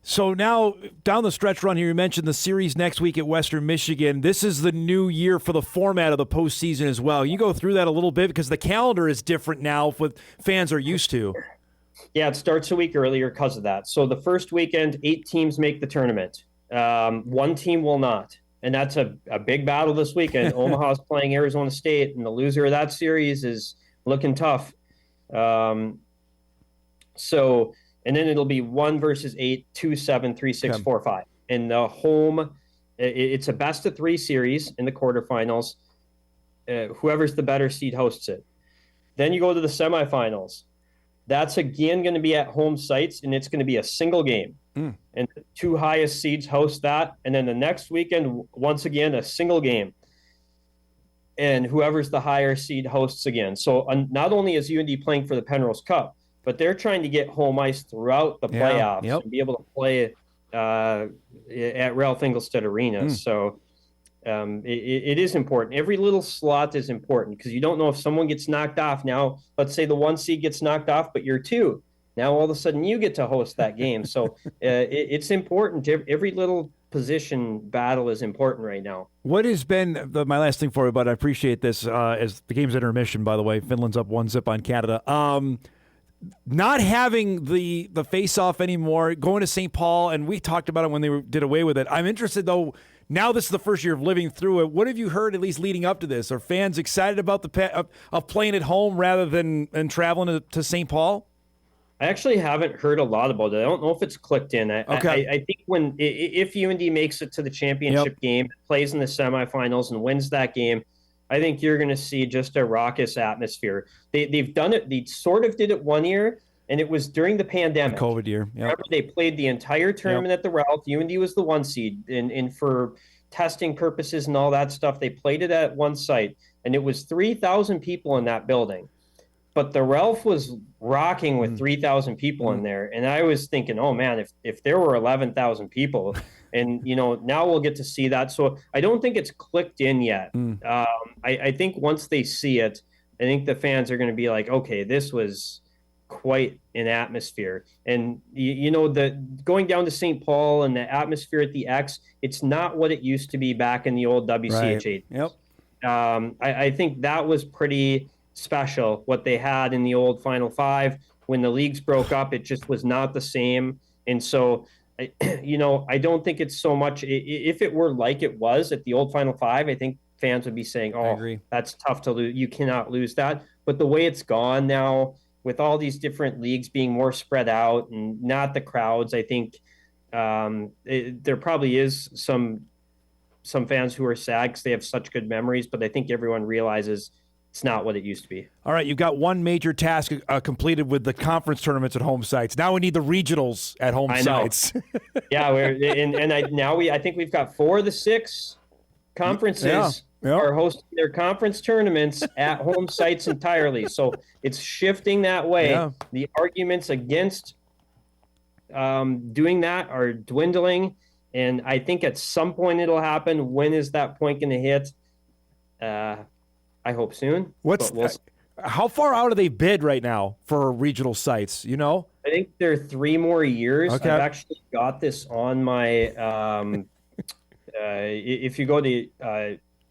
So now, down the stretch run here, you mentioned the series next week at Western Michigan. This is the new year for the format of the postseason as well. You go through that a little bit because the calendar is different now what fans are used to. Yeah, it starts a week earlier because of that. So the first weekend, 8 teams make the tournament. 1 team will not. And that's a big battle this weekend. Omaha's playing Arizona State, and the loser of that series is looking tough. And then it'll be 1 versus 8, 2, 7, 3, 6, 4, 5. And the home, it's a best of 3 series in the quarterfinals. Whoever's the better seed hosts it. Then you go to the semifinals. That's again going to be at home sites, and it's going to be a single game. And the 2 highest seeds host that. And then the next weekend, once again, a single game. And whoever's the higher seed hosts again. So not only is UND playing for the Penrose Cup, but they're trying to get home ice throughout the playoffs and be able to play at Ralph Engelstad Arena. So it is important. Every little slot is important because you don't know if someone gets knocked off. Now, let's say the 1 seed gets knocked off, but you're 2. Now, all of a sudden, you get to host that game. So it's important. Every little position battle is important right now. What has been my last thing for you, but I appreciate this, as the game's intermission, by the way. Finland's up 1-0 on Canada. Not having the face-off anymore, going to St. Paul, and we talked about it when they did away with it. I'm interested, though, now this is the first year of living through it. What have you heard, at least leading up to this? Are fans excited about of playing at home rather than traveling to St. Paul? I actually haven't heard a lot about it. I don't know if it's clicked in. I think if UND makes it to the championship game, plays in the semifinals, and wins that game, I think you're going to see just a raucous atmosphere. They've done it. They sort of did it one year, and it was during the pandemic. The COVID year. Yep. Remember, they played the entire tournament at the Ralph. UND was the 1 seed, and for testing purposes and all that stuff, they played it at one site, and it was 3,000 people in that building. But the Ralph was rocking with 3,000 people in there. And I was thinking, oh, man, if there were 11,000 people, and, now we'll get to see that. So I don't think it's clicked in yet. I think once they see it, I think the fans are going to be like, okay, this was quite an atmosphere. And, the going down to St. Paul and the atmosphere at the X, it's not what it used to be back in the old WCHA. Right. Yep. I think that was pretty special, what they had in the old Final Five. When the leagues broke up, it just was not the same. And so, I don't think it's so much, if it were like it was at the old Final Five, I think fans would be saying, "Oh, agree. that's tough to lose. You cannot lose that." But the way it's gone now, with all these different leagues being more spread out and not the crowds, I think there probably is some fans who are sad because they have such good memories. But I think everyone realizes it's not what it used to be. All right, you've got one major task completed with the conference tournaments at home sites. Now we need the regionals at home sites. Yeah, I think we've got 4 of the 6 conferences are hosting their conference tournaments at home sites entirely. So it's shifting that way. Yeah. The arguments against doing that are dwindling, and I think at some point it'll happen. When is that point going to hit? I hope soon. How far out are they bid right now for regional sites? You know, I think there are 3 more years. Okay. I've actually got this on my. If you go to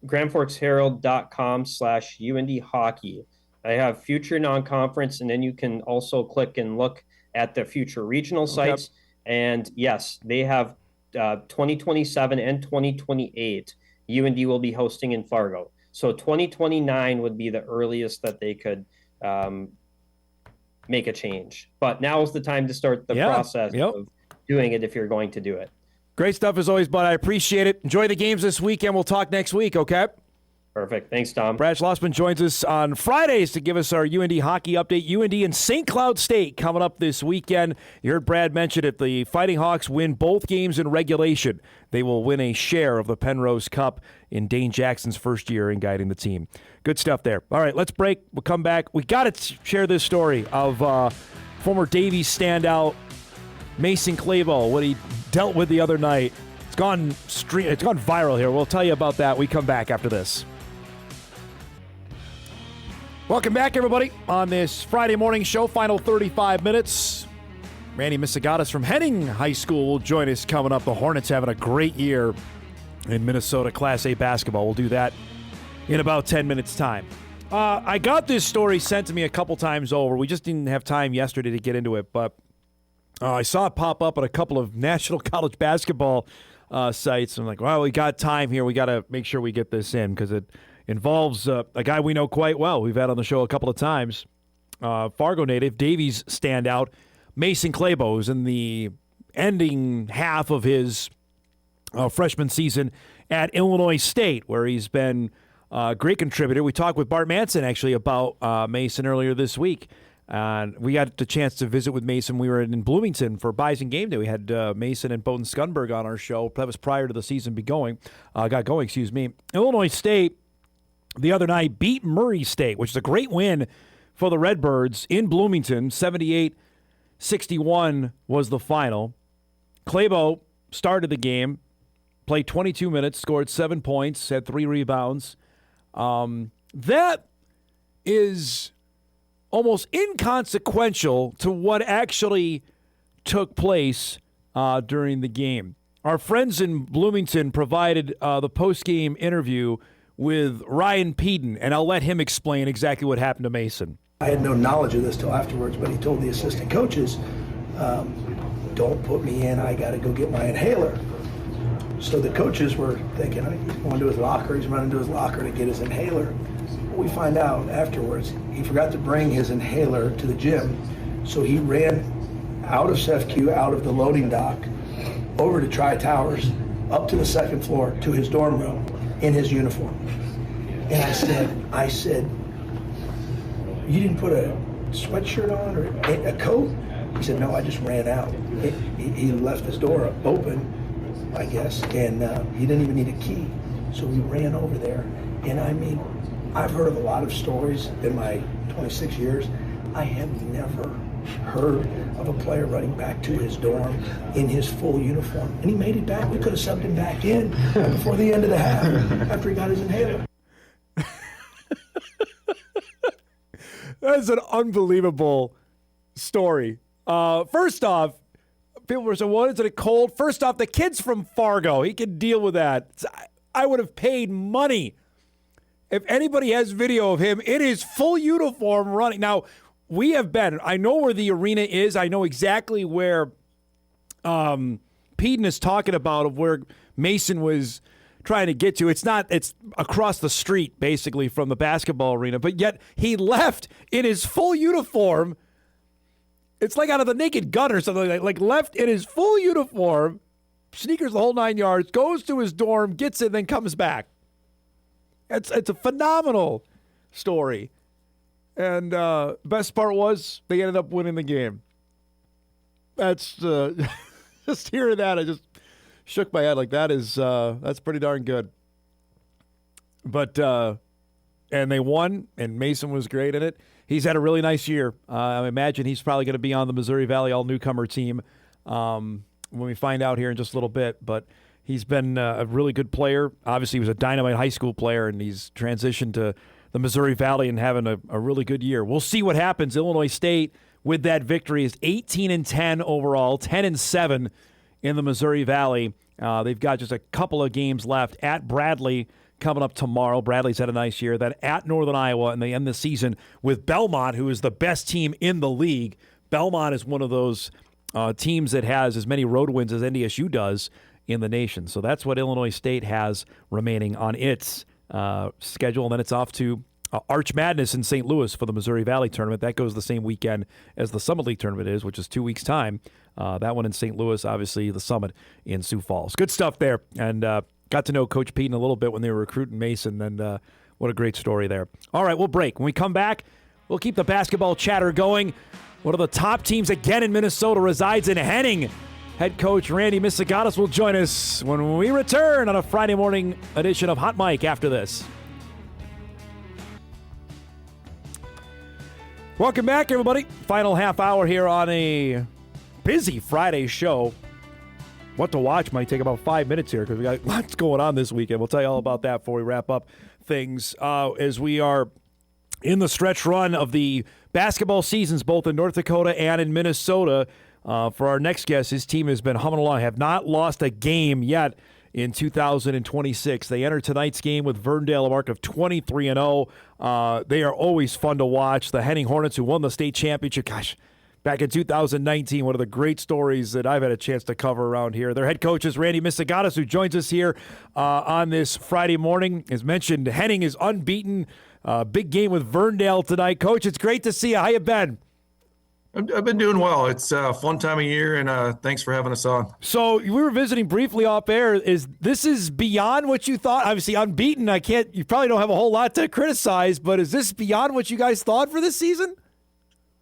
GrandForksHerald.com/UND hockey, I have future non-conference, and then you can also click and look at the future regional sites. And yes, they have 2027 and 2028. UND will be hosting in Fargo. So 2029 would be the earliest that they could make a change. But now is the time to start the process of doing it if you're going to do it. Great stuff as always, bud. I appreciate it. Enjoy the games this weekend. We'll talk next week, okay? Perfect. Thanks, Tom. Brad Schlossman joins us on Fridays to give us our UND hockey update. UND and St. Cloud State coming up this weekend. You heard Brad mention it. The Fighting Hawks win both games in regulation. They will win a share of the Penrose Cup in Dane Jackson's first year in guiding the team. Good stuff there. All right, let's break. We'll come back. We got to share this story of former Davies standout Mason Clabo, what he dealt with the other night. It's gone viral here. We'll tell you about that. We come back after this. Welcome back, everybody, on this Friday morning show, final 35 minutes. Randy Misegades from Henning High School will join us coming up. The Hornets having a great year in Minnesota Class A basketball. We'll do that in about 10 minutes' time. I got this story sent to me a couple times over. We just didn't have time yesterday to get into it, but I saw it pop up on a couple of national college basketball sites. I'm like, well, we got time here. We got to make sure we get this in because it involves a guy we know quite well. We've had on the show a couple of times. Fargo native, Davies standout, Mason Clabo, who's in the ending half of his freshman season at Illinois State, where he's been a great contributor. We talked with Bart Manson, actually, about Mason earlier this week. And we got the chance to visit with Mason. We were in Bloomington for Bison Game Day. We had Mason and Bowden Skunberg on our show. That was prior to the season got going. Illinois State the other night beat Murray State, which is a great win for the Redbirds in Bloomington. 78-61 was the final. Clabo started the game, played 22 minutes, scored 7 points, had 3 rebounds. That is almost inconsequential to what actually took place during the game. Our friends in Bloomington provided the post-game interview with Ryan Peden, and I'll let him explain exactly what happened to Mason. I had no knowledge of this till afterwards, but he told the assistant coaches, don't put me in, I got to go get my inhaler. So the coaches were thinking, he's going to his locker, he's running to his locker to get his inhaler. We find out afterwards he forgot to bring his inhaler to the gym, so he ran out of SEFQ, out of the loading dock, over to Tri-Towers, up to the second floor to his dorm room in his uniform. And I said, you didn't put a sweatshirt on or a coat? He said, no, I just ran out. He left his door open, I guess, and he didn't even need a key. So we ran over there, and I mean, I've heard of a lot of stories in my 26 years. I have never heard of a player running back to his dorm in his full uniform. And he made it back. We could have subbed him back in before the end of the half after he got his inhaler. That's an unbelievable story. First off, people were saying, what, is it cold? First off, the kid's from Fargo. He can deal with that. I would have paid money if anybody has video of him in his full uniform running. Now, we have been. I know where the arena is. I know exactly where Peden is talking about, of where Mason was trying to get to. It's across the street, basically, from the basketball arena, but yet he left in his full uniform. It's like out of The Naked Gun or something like left in his full uniform, sneakers the whole 9 yards, goes to his dorm, gets it, then comes back. It's a phenomenal story. And best part was they ended up winning the game. That's just hearing that, I just shook my head like that's pretty darn good. But and they won, and Mason was great in it. He's had a really nice year. I imagine he's probably going to be on the Missouri Valley all-newcomer team when we find out here in just a little bit. But he's been a really good player. Obviously, he was a dynamite high school player, and he's transitioned to the Missouri Valley and having a really good year. We'll see what happens. Illinois State, with that victory, is 18-10 overall, 10-7 in the Missouri Valley. They've got just a couple of games left at Bradley coming up tomorrow. Bradley's had a nice year. Then at Northern Iowa, and they end the season with Belmont, who is the best team in the league. Belmont is one of those teams that has as many road wins as NDSU does in the nation. So that's what Illinois State has remaining on its schedule. And then it's off to Arch Madness in St. Louis for the Missouri Valley tournament. That goes the same weekend as the Summit League tournament is, which is 2 weeks' time. That one in St. Louis, obviously the Summit in Sioux Falls. Good stuff there. And got to know Coach Peden a little bit when they were recruiting Mason, and what a great story there. All right, we'll break. When we come back, we'll keep the basketball chatter going. One of the top teams again in Minnesota resides in Henning. Head coach Randy Misegades will join us when we return on a Friday morning edition of Hot Mic after this. Welcome back, everybody. Final half hour here on a busy Friday show. What to watch might take about 5 minutes here because we got lots going on this weekend. We'll tell you all about that before we wrap up things as we are in the stretch run of the basketball seasons, both in North Dakota and in Minnesota. For our next guest, his team has been humming along, have not lost a game yet in 2026. They enter tonight's game with Verndale, a mark of 23-0. They are always fun to watch. The Henning Hornets, who won the state championship, gosh, back in 2019, one of the great stories that I've had a chance to cover around here. Their head coach is Randy Misegades, who joins us here on this Friday morning. As mentioned, Henning is unbeaten. Big game with Verndale tonight. Coach, it's great to see you. How you been? I've been doing well. It's a fun time of year, and thanks for having us on. So we were visiting briefly off air. This is beyond what you thought? Obviously, unbeaten. You probably don't have a whole lot to criticize, but is this beyond what you guys thought for this season?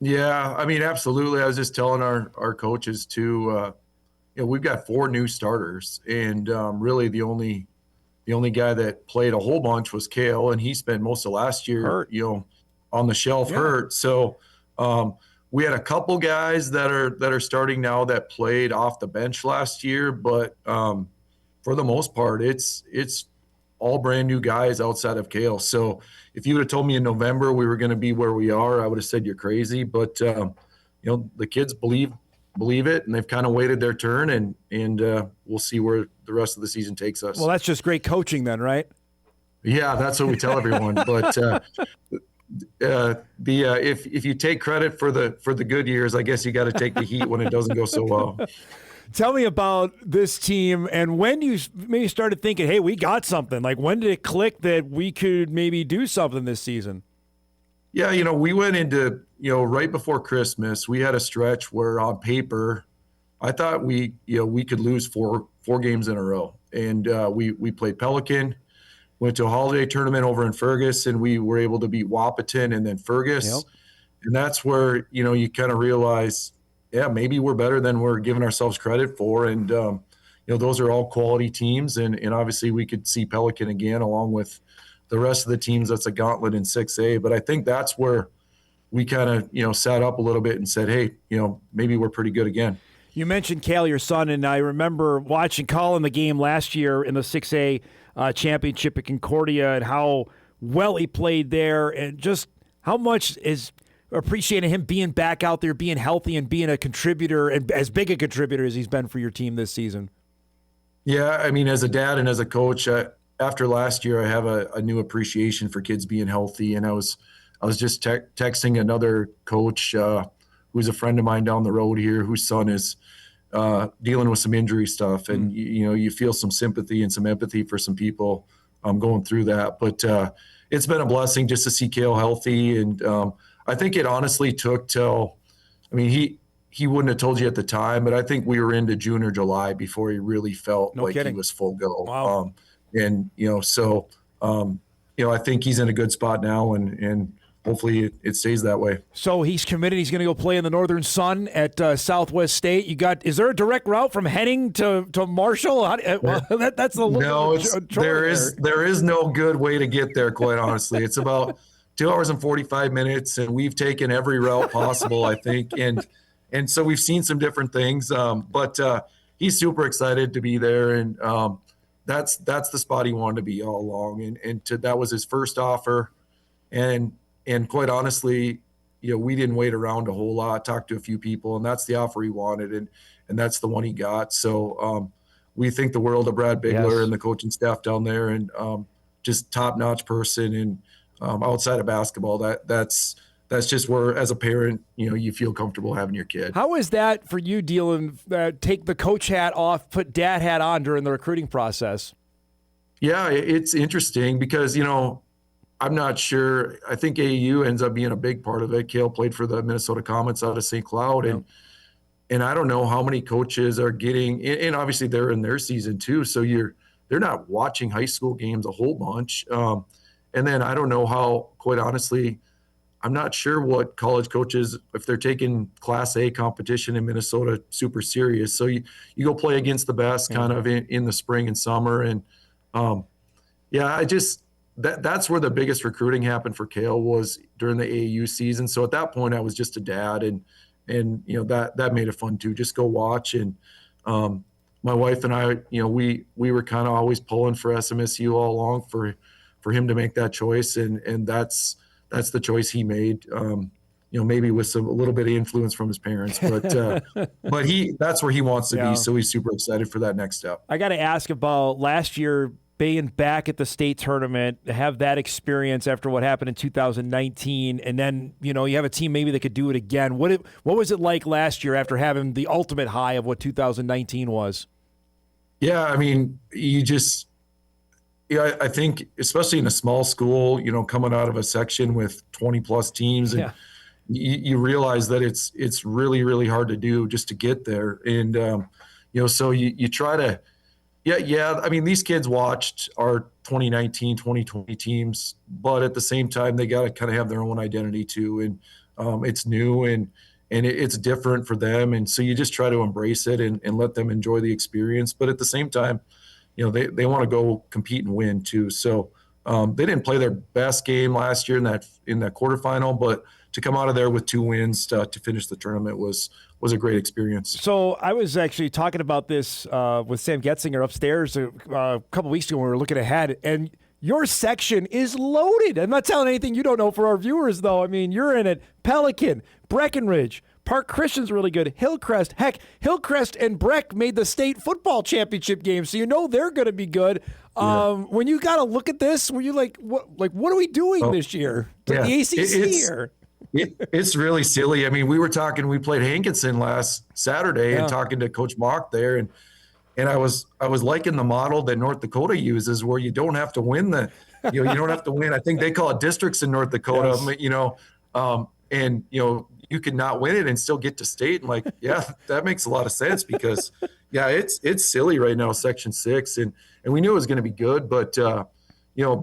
Yeah, I mean, absolutely. I was just telling our coaches too. We've got 4 new starters, and really the only guy that played a whole bunch was Kale, and he spent most of last year, hurt. On the shelf hurt. So we had a couple guys that are starting now that played off the bench last year, but for the most part, it's all brand new guys outside of Kale. So if you would have told me in November we were going to be where we are, I would have said you're crazy. But the kids believe it, and they've kind of waited their turn, and we'll see where the rest of the season takes us. Well, that's just great coaching then, right? Yeah, that's what we tell everyone. But if you take credit for the good years, I guess you got to take the heat when it doesn't go so well. Tell me about this team, and when you maybe started thinking, hey, we got something. Like, when did it click that we could maybe do something this season? Yeah, we went into, right before Christmas, we had a stretch where on paper, I thought we could lose four games in a row. And we played Pelican, went to a holiday tournament over in Fergus, and we were able to beat Wahpeton and then Fergus. Yep. And that's where, you kind of realize, yeah, maybe we're better than we're giving ourselves credit for. And, those are all quality teams. And obviously we could see Pelican again, along with the rest of the teams. That's a gauntlet in 6A. But I think that's where we kind of, sat up a little bit and said, hey, maybe we're pretty good again. You mentioned Kale, your son, and I remember calling the game last year in the 6A championship at Concordia, and how well he played there, and just how much is appreciating him being back out there, being healthy, and being a contributor, and as big a contributor as he's been for your team this season. Yeah, I mean, as a dad and as a coach, after last year, I have a new appreciation for kids being healthy. And I was just texting another coach who's a friend of mine down the road here, whose son is dealing with some injury stuff, and you feel some sympathy and some empathy for some people going through that. But it's been a blessing just to see Kale healthy, and I think it honestly took till, I mean, he wouldn't have told you at the time, but I think we were into June or July before he really felt he was full go. Wow. I think he's in a good spot now, and hopefully it stays that way. So he's committed. He's going to go play in the Northern Sun at Southwest State. Is there a direct route from Henning to Marshall? That's the no. There is no good way to get there. Quite honestly, it's about 2 hours and 45 minutes, and we've taken every route possible, I think, and so we've seen some different things. But he's super excited to be there, and that's the spot he wanted to be all along, and that was his first offer, and quite honestly, we didn't wait around a whole lot, talked to a few people, and that's the offer he wanted, and that's the one he got. So we think the world of Brad Bigler and the coaching staff down there, and just top-notch person. And outside of basketball, that's just where, as a parent, you feel comfortable having your kid. How is that for you dealing, take the coach hat off, put dad hat on during the recruiting process? Yeah, it's interesting because, I'm not sure. I think AAU ends up being a big part of it. Kale played for the Minnesota Comets out of St. Cloud, and I don't know how many coaches are getting, and obviously they're in their season too, so they're not watching high school games a whole bunch. And then I don't know how, quite honestly, I'm not sure what college coaches, if they're taking Class A competition in Minnesota super serious. So you go play against the best kind of in the spring and summer, and that's where the biggest recruiting happened for Kale, was during the AAU season. So at that point, I was just a dad, and that made it fun too. Just go watch. And my wife and I, we were kind of always pulling for SMSU all along for him to make that choice, and that's the choice he made. Maybe with a little bit of influence from his parents, but that's where he wants to be. So he's super excited for that next step. I got to ask about last year, being back at the state tournament, have that experience after what happened in 2019, and then you have a team maybe that could do it again. What was it like last year after having the ultimate high of what 2019 was? Yeah, I mean, I think especially in a small school, coming out of a section with 20 plus teams, and you realize that it's really, really hard to do just to get there, and so you try to. Yeah. I mean, these kids watched our 2019, 2020 teams, but at the same time, they got to kind of have their own identity too. And it's new and it's different for them. And so you just try to embrace it and let them enjoy the experience. But at the same time, they want to go compete and win too. So they didn't play their best game last year in that quarterfinal, but to come out of there with 2 wins to finish the tournament was a great experience. So I was actually talking about this with Sam Getzinger upstairs a couple weeks ago when we were looking ahead, and your section is loaded. I'm not telling anything you don't know for our viewers, though. I mean, you're in it. Pelican, Breckenridge, Park Christian's really good. Hillcrest. Heck, Hillcrest and Breck made the state football championship game, so they're going to be good. When you got to look at this, were you like, what are we doing this year? The ACC here. It's really silly. I mean, we played Hankinson last Saturday and talking to Coach Mock there, and I was liking the model that North Dakota uses, where you don't have to win you don't have to win. I think they call it districts in North Dakota, and you can not win it and still get to state. And that makes a lot of sense because it's silly right now, Section 6, and we knew it was going to be good, but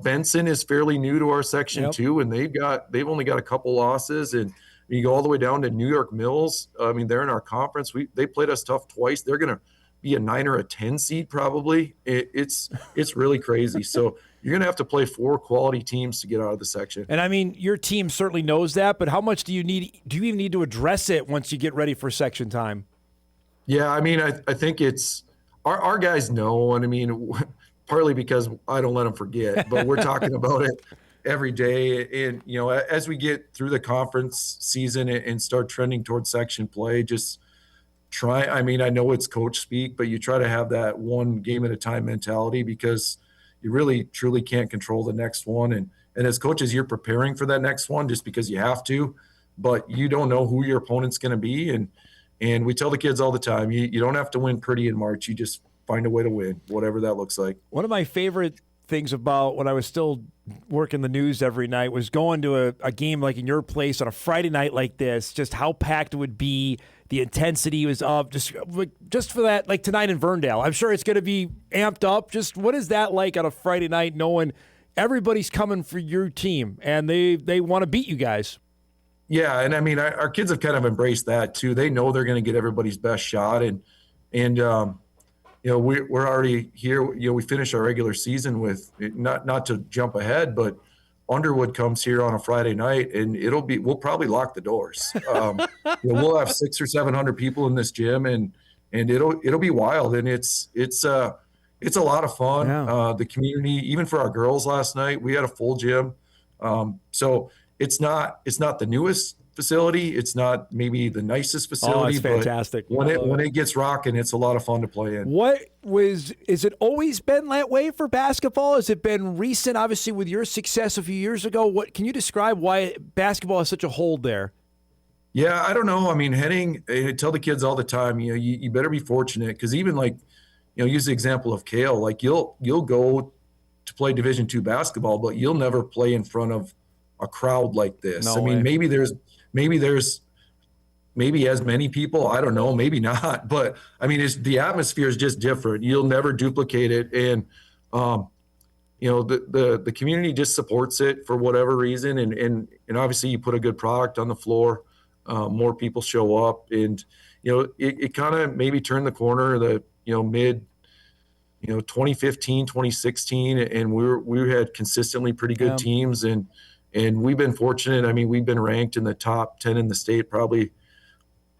Benson is fairly new to our section too, and they've only got a couple losses, and you go all the way down to New York Mills. I mean, they're in our conference. They played us tough twice. They're going to be a 9 or a 10 seed probably. It's really crazy. So you're going to have to play 4 quality teams to get out of the section. And I mean, your team certainly knows that, but how much do you even need to address it once you get ready for section time? Yeah, I mean, I think it's our guys know, and I mean. Partly because I don't let them forget, but we're talking about it every day. And, as we get through the conference season and start trending towards section play, just try. I mean, I know it's coach speak, but you try to have that one game at a time mentality because you really, truly can't control the next one. And as coaches, you're preparing for that next one just because you have to, but you don't know who your opponent's going to be. And And we tell the kids all the time, you don't have to win pretty in March. You just find a way to win, whatever that looks like. One of my favorite things about when I was still working the news every night was going to a game like in your place on a Friday night like this, just how packed it would be. The intensity was up just for that, like tonight in Verndale. I'm sure it's going to be amped up. Just what is that like on a Friday night knowing everybody's coming for your team and they want to beat you guys? Yeah, and I mean, our kids have kind of embraced that too. They know they're going to get everybody's best shot, and we're already here. We finish our regular season with not to jump ahead, but Underwood comes here on a Friday night, and we'll probably lock the doors. We'll have 600 or 700 people in this gym, and it'll be wild, and it's a lot of fun. Yeah. The community, even for our girls last night, we had a full gym. So it's not the newest facility. It's not maybe the nicest facility. Oh, it's fantastic. But when it gets rocking, it's a lot of fun to play in. Is it always been that way for basketball? Has it been recent, obviously, with your success a few years ago? What can you describe why basketball has such a hold there? Yeah, I don't know. I mean, Henning, I tell the kids all the time, you better be fortunate, because even use the example of Kale, like you'll go to play Division II basketball, but you'll never play in front of a crowd like this. No way. Maybe there's as many people. I don't know, maybe not. But I mean, the atmosphere is just different. You'll never duplicate it, and the community just supports it for whatever reason. And obviously, you put a good product on the floor, more people show up, and it kind of maybe turned the corner. Mid 2015, 2016, and we had consistently pretty good teams, and we've been fortunate. I mean, we've been ranked in the top 10 in the state probably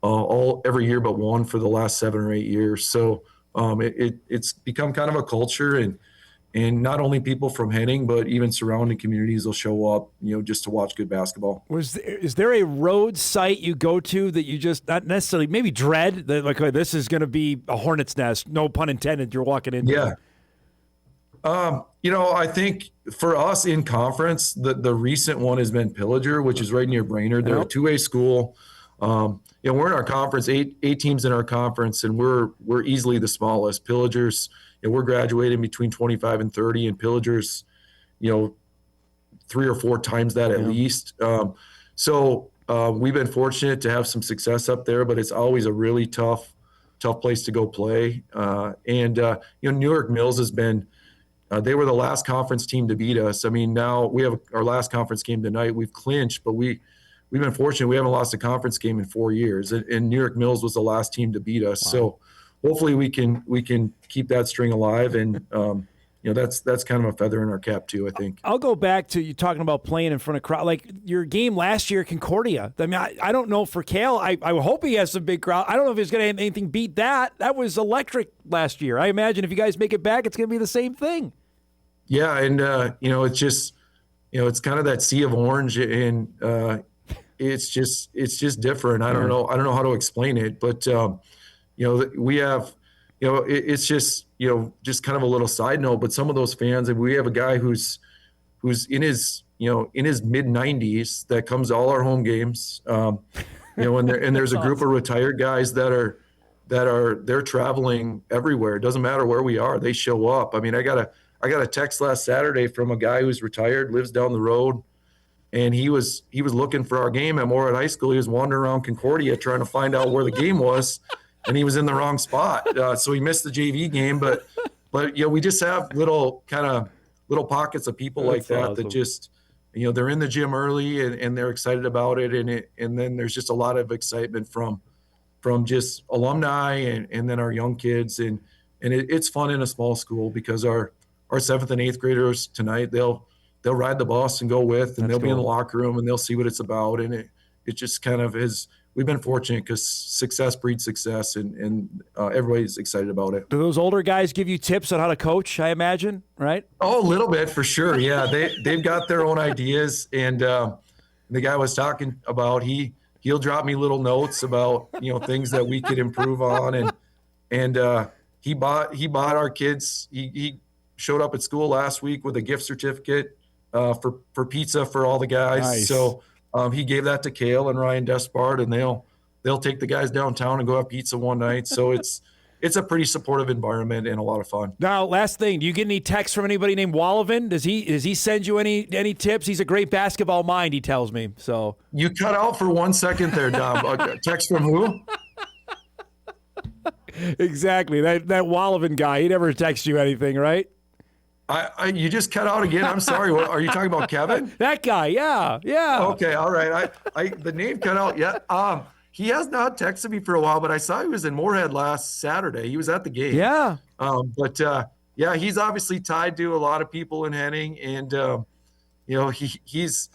every year but one for the last 7 or 8 years. So it's become kind of a culture, and not only people from Henning, but even surrounding communities will show up, just to watch good basketball. Is there a road site you go to that you just not necessarily maybe dread that like, this is going to be a hornet's nest, no pun intended, you're walking into? Yeah. I think for us in conference, the recent one has been Pillager, which is right near Brainerd. They're a 2A school. We're in our conference, eight teams in our conference, and we're easily the smallest. Pillager's, we're graduating between 25 and 30, and Pillager's, 3 or 4 times that at least. So we've been fortunate to have some success up there, but it's always a really tough place to go play. Newark Mills has been. They were the last conference team to beat us. I mean, now we have our last conference game tonight. We've clinched, but we've been fortunate. We haven't lost a conference game in 4 years, and Newark Mills was the last team to beat us. Wow. So hopefully we can keep that string alive, and that's kind of a feather in our cap too, I think. I'll go back to you talking about playing in front of crowd, like your game last year at Concordia. I mean, I don't know for Kale. I hope he has some big crowd. I don't know if he's going to have anything beat that. That was electric last year. I imagine if you guys make it back, it's going to be the same thing. Yeah, and it's just, it's kind of that sea of orange, and it's just different. I don't know how to explain it, but we have, it's just just kind of a little side note. But some of those fans, and we have a guy who's in his mid 90s that comes to all our home games. And there's a group of retired guys that they're traveling everywhere. It doesn't matter where we are, they show up. I mean, I got a text last Saturday from a guy who's retired, lives down the road, and he was looking for our game at Moorhead High School. He was wandering around Concordia trying to find out where the game was, and he was in the wrong spot. So he missed the JV game. But we just have little pockets of people like that awesome. That just they're in the gym early and they're excited about it, and then there's just a lot of excitement from just alumni and then our young kids, and it's fun in a small school because our 7th and 8th graders tonight, they'll ride the bus and go with, and they'll be in the locker room and they'll see what it's about. And it just kind of is, we've been fortunate because success breeds success, and everybody's excited about it. Do those older guys give you tips on how to coach, I imagine, right? Oh, a little bit for sure. Yeah. They've got their own ideas. And the guy I was talking about, he'll drop me little notes about, things that we could improve on. And he bought our kids. He showed up at school last week with a gift certificate for pizza for all the guys. Nice. So he gave that to Kale and Ryan Despard, and they'll they'll take the guys downtown and go have pizza one night. So it's a pretty supportive environment and a lot of fun. Now, last thing, do you get any texts from anybody named Sullivan? Does he send you any tips? He's a great basketball mind, he tells me. So you cut out for 1 second there, Dom. Text from who? Exactly. That Sullivan guy, he never texts you anything, right? You just cut out again. I'm sorry. What, are you talking about Kevin? That guy, yeah. Okay, all right. The name cut out. Yeah. He has not texted me for a while, but I saw he was in Moorhead last Saturday. He was at the game. Yeah. Yeah, he's obviously tied to a lot of people in Henning, and he's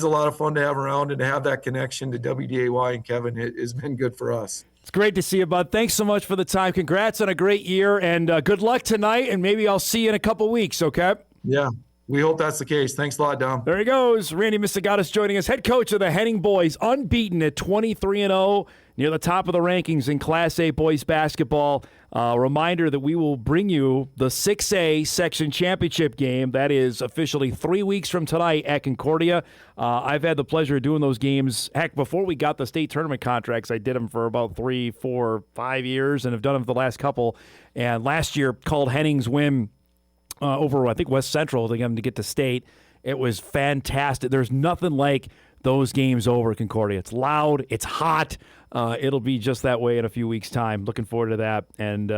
a lot of fun to have around, and to have that connection to WDAY and Kevin has been good for us. It's great to see you, bud. Thanks so much for the time. Congrats on a great year, and good luck tonight, and maybe I'll see you in a couple weeks, okay? Yeah, we hope that's the case. Thanks a lot, Dom. There he goes. Randy Misegades joining us, head coach of the Henning boys, unbeaten at 23-0, near the top of the rankings in Class A boys basketball. Reminder that we will bring you the 6A section championship game. That is officially 3 weeks from tonight at Concordia. I've had the pleasure of doing those games. Heck, before we got the state tournament contracts, I did them for about 3, 4, 5 years and have done them for the last couple. And last year called Henning's win over, I think, West Central to get them to get to state. It was fantastic. There's nothing like those games over at Concordia. It's loud. It's hot. It'll be just that way in a few weeks' time. Looking forward to that. And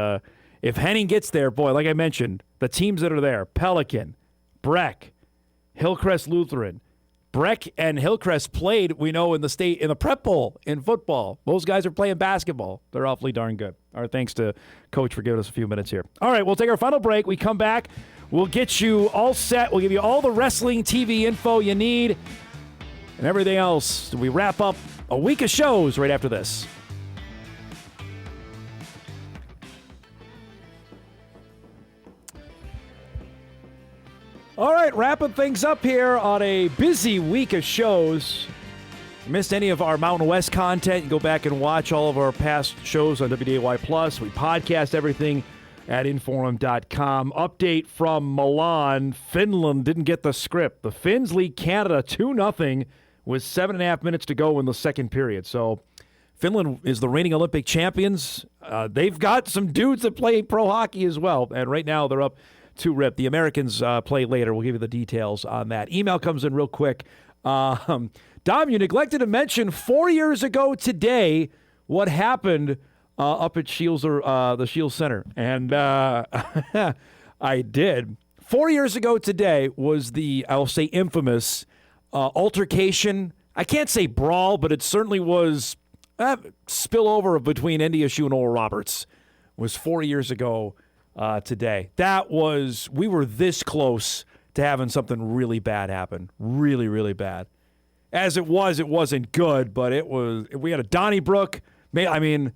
if Henning gets there, boy, like I mentioned, the teams that are there, Pelican, Breck, Hillcrest Lutheran. Breck and Hillcrest played, we know, in the Prep Bowl in football. Those guys are playing basketball. They're awfully darn good. Our thanks to Coach for giving us a few minutes here. All right, we'll take our final break. We come back. We'll get you all set. We'll give you all the wrestling TV info you need and everything else. We wrap up a week of shows right after this. All right, wrapping things up here on a busy week of shows. Missed any of our Mountain West content, you can go back and watch all of our past shows on WDAY+. We podcast everything at Inforum.com. Update from Milan. Finland didn't get the script. The Finns lead Canada 2-0 with 7.5 minutes to go in the second period. So Finland is the reigning Olympic champions. They've got some dudes that play pro hockey as well. And right now they're up 2-0. The Americans play later. We'll give you the details on that. Email comes in real quick. Dom, you neglected to mention 4 years ago today what happened up at the Shields Center. And I did. 4 years ago today was the, I'll say, infamous altercation. I can't say brawl, but it certainly was spillover between NDSU and Oral Roberts. It was 4 years ago today. We were this close to having something really bad happen. Really, really bad. As it wasn't good, but we had a Donnybrook. I mean,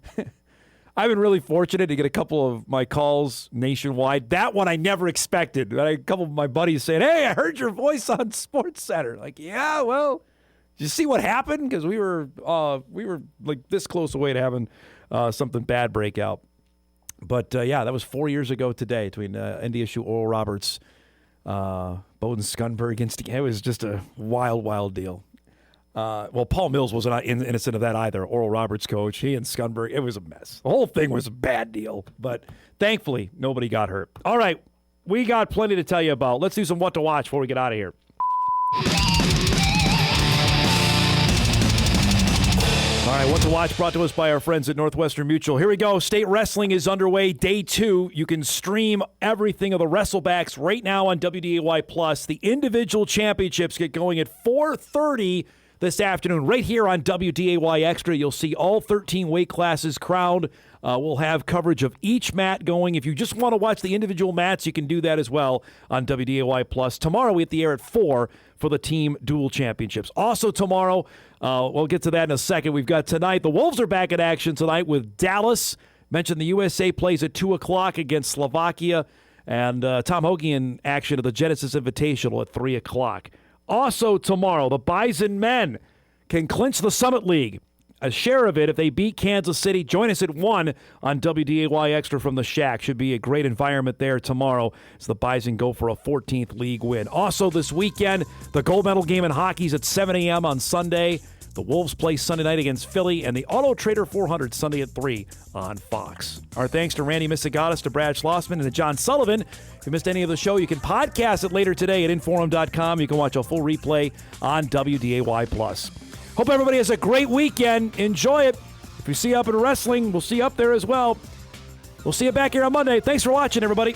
I've been really fortunate to get a couple of my calls nationwide. That one I never expected. I had a couple of my buddies saying, "Hey, I heard your voice on Sports Center." Like, yeah, well, did you see what happened? Because we were like this close away to having something bad break out. But yeah, that was 4 years ago today between NDSU, Oral Roberts, Bowdoin Scunberg against. It was just a wild, wild deal. Well, Paul Mills wasn't innocent of that either. Oral Roberts coach, he and Scunberg, it was a mess. The whole thing was a bad deal, but thankfully nobody got hurt. All right, we got plenty to tell you about. Let's do some what to watch before we get out of here. All right, what to watch brought to us by our friends at Northwestern Mutual. Here we go. State wrestling is underway. Day 2. You can stream everything of the Wrestlebacks right now on WDAY+. The individual championships get going at 4:30 this afternoon right here on WDAY Extra. You'll see all 13 weight classes crowned. We'll have coverage of each mat going. If you just want to watch the individual mats, you can do that as well on WDAY+. Tomorrow we hit the air at 4 for the team dual championships. Also tomorrow, we'll get to that in a second. We've got tonight, the Wolves are back in action tonight with Dallas. Mentioned the USA plays at 2 o'clock against Slovakia. And Tom Hoagie in action at the Genesis Invitational at 3 o'clock. Also tomorrow, the Bison men can clinch the Summit League. A share of it if they beat Kansas City. Join us at 1 on WDAY Extra from the Shack. Should be a great environment there tomorrow as the Bison go for a 14th league win. Also this weekend, the gold medal game in hockey is at 7 a.m. on Sunday. The Wolves play Sunday night against Philly, and the Auto Trader 400 Sunday at 3 on Fox. Our thanks to Randy Misegades, to Brad Schlossman, and to John Sullivan. If you missed any of the show, you can podcast it later today at Inforum.com. You can watch a full replay on WDAY+. Hope everybody has a great weekend. Enjoy it. If we see you up in wrestling, we'll see you up there as well. We'll see you back here on Monday. Thanks for watching, everybody.